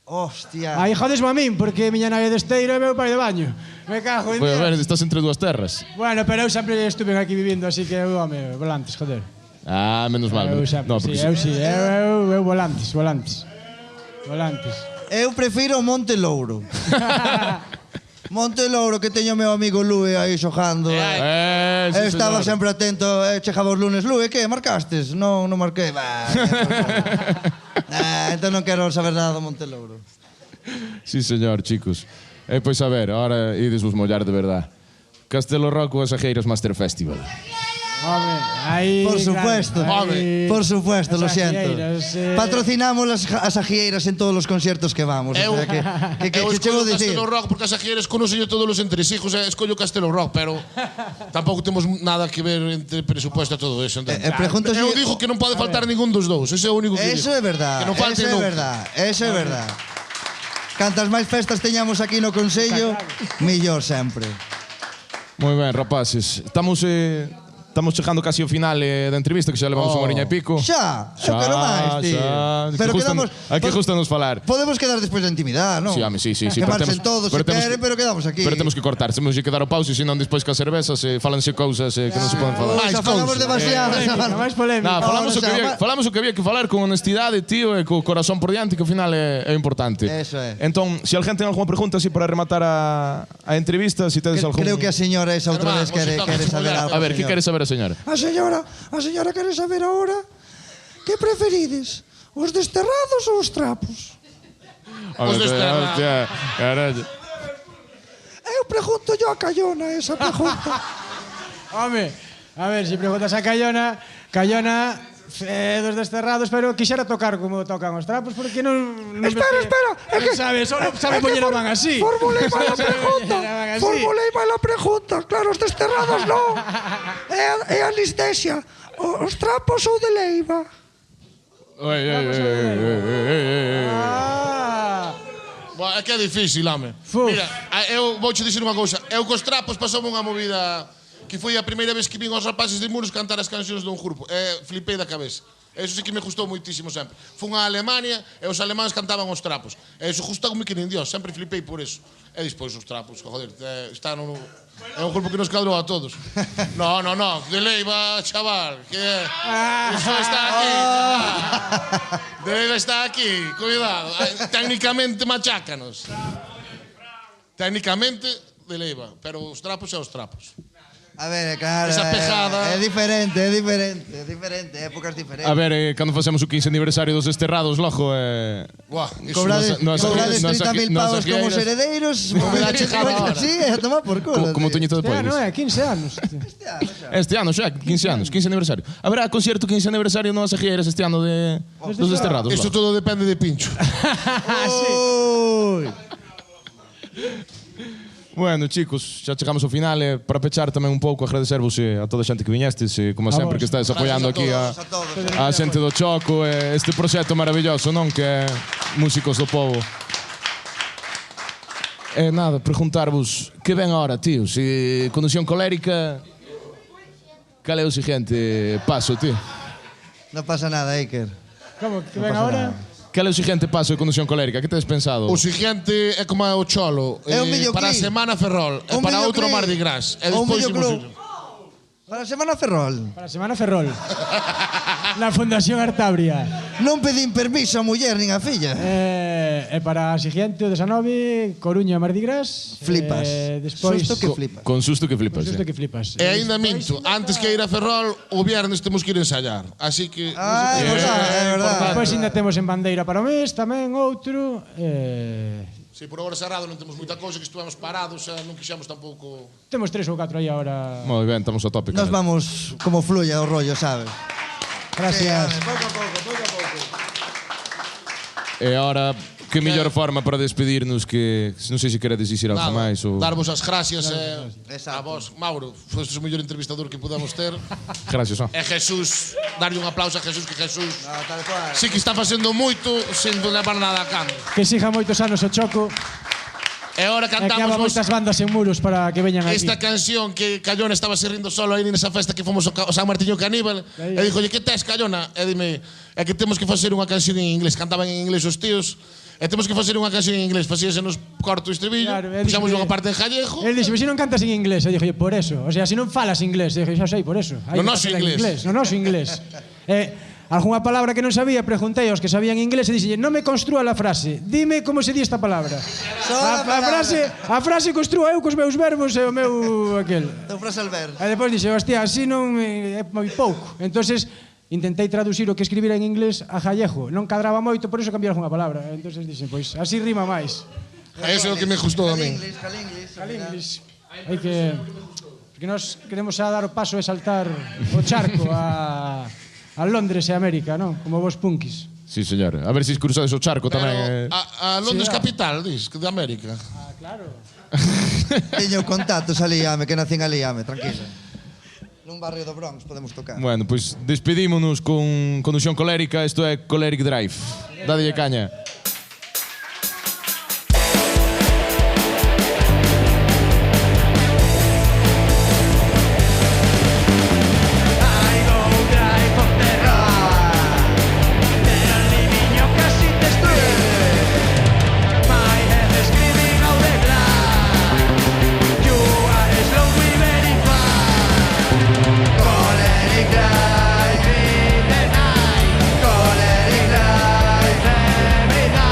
Hostia. Aí jodesme a min, porque miña nai é de Esteiro e meu pai de baño. Me cago en Dios. Dios. A ver, estás entre dúas terras. Bueno, pero eu sempre estuve aquí vivindo, así que eu, home, volantes, joder. Ah, menos mal. Eu volantes. Eu prefiro Monte Louro. Monte Louro, que teño meu amigo Lue aí xogando. Eu estaba sempre atento, chegaba os lunes. Lue, que, marcastes? Non marquei. Entón non quero saber nada do Monte Louro. Sí, señor, chicos. Pois a ver, ahora ides vos mollar de verdad. Castelo Rock ou as Agueiras Master Festival? Home, aí... Por supuesto, por supuesto, lo siento. Patrocinamos as agieiras en todos os conciertos que vamos. Eu chego a dicir. Castelo Rock porque as agieiras conocen todos os entresijos e escollo Castelo Rock, pero tampouco temos nada que ver entre presupuesto e todo eso. Eu digo que non pode faltar ningún dos dous, ese é o único que digo. Eso é verdad, eso é verdad. Cantas máis festas teñamos aquí no Consello, millor sempre. Moi ben, rapaces. Estamos chegando casi ao final da entrevista, que xa levamos unha horiña e pico. Xa, pero máis, tío. Pero quedamos... Aquí gustanos falar. Podemos quedar despois da intimidade, non? Sí, home, sí. Que marchen todos se queren, pero quedamos aquí. Pero temos que cortar, temos que dar o pausa, senón despois que as cervezas falanse cousas que non se poden falar. Xa falamos demasiadas. Máis polémica. Falamos o que había que falar con honestidade, tío, e co corazón por diante, que ao final é importante. Eso é. Entón, se alguén ten algunha pregunta así para rematar a entrevista, se tedes algún... Creo que a señora esa outra vez quere saber algo. A ver, que quere saber a señora? A señora quere saber ahora que preferides, os desterrados ou os trapos? Os desterrados. Carallo. Eu pregunto yo a Callona esa pregunta. Home, a ver, se preguntas a Callona dos desterrados, pero quixera tocar como tocan os trapos, porque non... Espera, é que... Sabe poñer a man así. Formulei mal a pregunta. Claro, os desterrados non. É anestesia. Os trapos ou de Leiva? É que é difícil, home. Mira, eu vouche dicir unha cousa. Eu cos trapos pasoume unha movida que foi a primeira vez que vin os rapaces de Muros cantar as cancións dun grupo. Flipei da cabeza. Eso sí que me gustou moitísimo sempre. Fun a Alemania e os alemáns cantaban os trapos. Eso gustoume que nin Dios, sempre flipei por eso. E despois os trapos, joder, é un grupo que nos cadrou a todos. No, de Leiva, chaval, que iso está aquí. De Leiva está aquí, cuidado. Técnicamente machácanos. Técnicamente de Leiva, pero os trapos é os trapos. A ver, claro, Esa pejada. é diferente, épocas diferentes. A ver, cando facemos o 15 aniversario dos Desterrados, logo, Buah, Cobrades nos 30.000 pavos como os heredereiros, me dá chegada ahora. sí, a tomar por culo. como Toñito de Este ano, Poides. 15 anos. Este ano xa, 15 anos, 15 aniversario. Haberá concerto 15 aniversario nos Agueiras este ano dos Desterrados. Isto todo depende de Pincho. Uy. Bueno, chicos, xa chegamos ao final. Para pechar tamén un pouco, agradecervos a toda a xente que viñestes, como sempre que estáis apoiando aquí a xente do Choco, este proxecto maravilloso, non? Que é Músicos do Pobo. Nada, preguntarvos que ven ahora, tío, se Conducción Colérica, cal é o seguinte paso, tío? No pasa nada, Iker. Como que ven ahora? Cal é o seguinte paso de Conducción Colérica? Que tedes pensado? O siguiente é como o Cholo. É un videoclip. Para a Semana Ferrol. E Un para outro videoclip. Mardi Gras. E Un despois videoclub. Para a Semana Ferrol. Para a Semana Ferrol. Na Fundación Artabria. Non pedín permiso a muller nin a filla. E para a siguiente, o 19, Coruña, Mardi Gras. Flipas. Despois... Susto que flipas. Con susto que flipas. Susto que flipas. E aínda minto, antes que ir a Ferrol, o viernes temos que ir ensayar. Así que... Ah, é verdade, é verdade. Despois ainda temos en Bandeira para o mes, tamén outro. Si por agora cerrado non temos moita cousa, que estuvemos parados, non quixemos tampouco... Temos 3 ou 4 aí agora. Moi ben, estamos a tope. Nos vamos como fluya o rollo, sabes? Gracias. Pouco a pouco. E ahora, que mellor forma para despedirnos que non sei se queredes dicir algo Nada, máis ou... darvos as gracias a Exacto. vos. Mauro, fostes o mellor entrevistador que podamos ter. Gracias, ó. E Jesús, darlle un aplauso a Jesús, que Jesús No, tal cual. sí que está facendo moito sen levar nada a cambio. Que siga moitos anos o Choco. E agora E que cantamos haga vos moitas bandas en muros para que veñan aquí. esta canción que Callona estaba se rindo solo aí nesa festa que fomos ao San Martiño Caníbal. E dixo, que tes, Callona? E dime, é que temos que facer unha canción en inglés. Cantaban en inglés os tíos. E temos que facer unha canción en inglés. Facíase nos corto o estribillo. Claro, Puxamos unha parte en gallego. Él dixo, se non cantas en inglés, e dixo, por eso. O sea, se non falas inglés, e dixo, xa sei, por eso. Hai No que noso facela en inglés. No noso inglés. Algúna palabra que non sabía, preguntei aos que sabían inglés e dixen, non me construa la frase, dime como se di esta palabra. A frase construa eu cos meus verbos e o meu aquel. Teu frase al ver. E depois dixe, hostia, así non é moi pouco. Entonces intentei traducir o que escribira en inglés a gallego. Non cadraba moito, por iso cambiar algunha palabra. Entonces dixen, pois así rima máis. Eso é o que me gustou a min. Calinglis. Hai que... Porque nós queremos a dar o paso e saltar o charco a Londres e América, non? Como vos punkis. Sí, señor. A ver se cruzades o charco tamén. Pero a Londres capital, dis, que de América. Ah, claro. Teño contactos ali, ame, que nacín ali, ame, tranquila. Nun barrio do Bronx podemos tocar. Bueno, pois despedímonos con Conducción Colérica. Isto é Coleric Drive. Dadelle caña. Choleric drive, every night.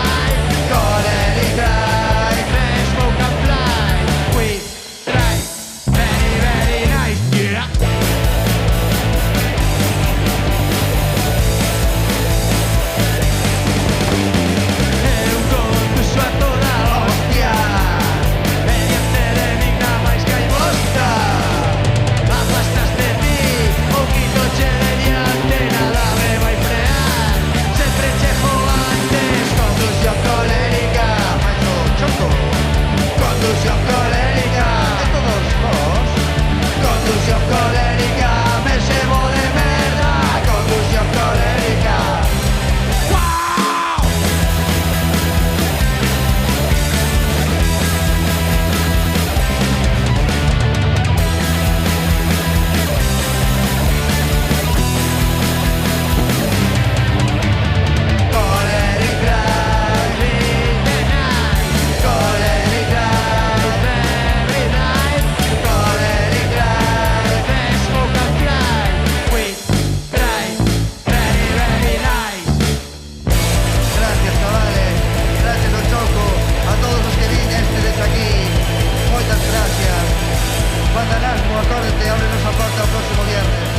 acórdate, ábrenos a porta o próximo viernes.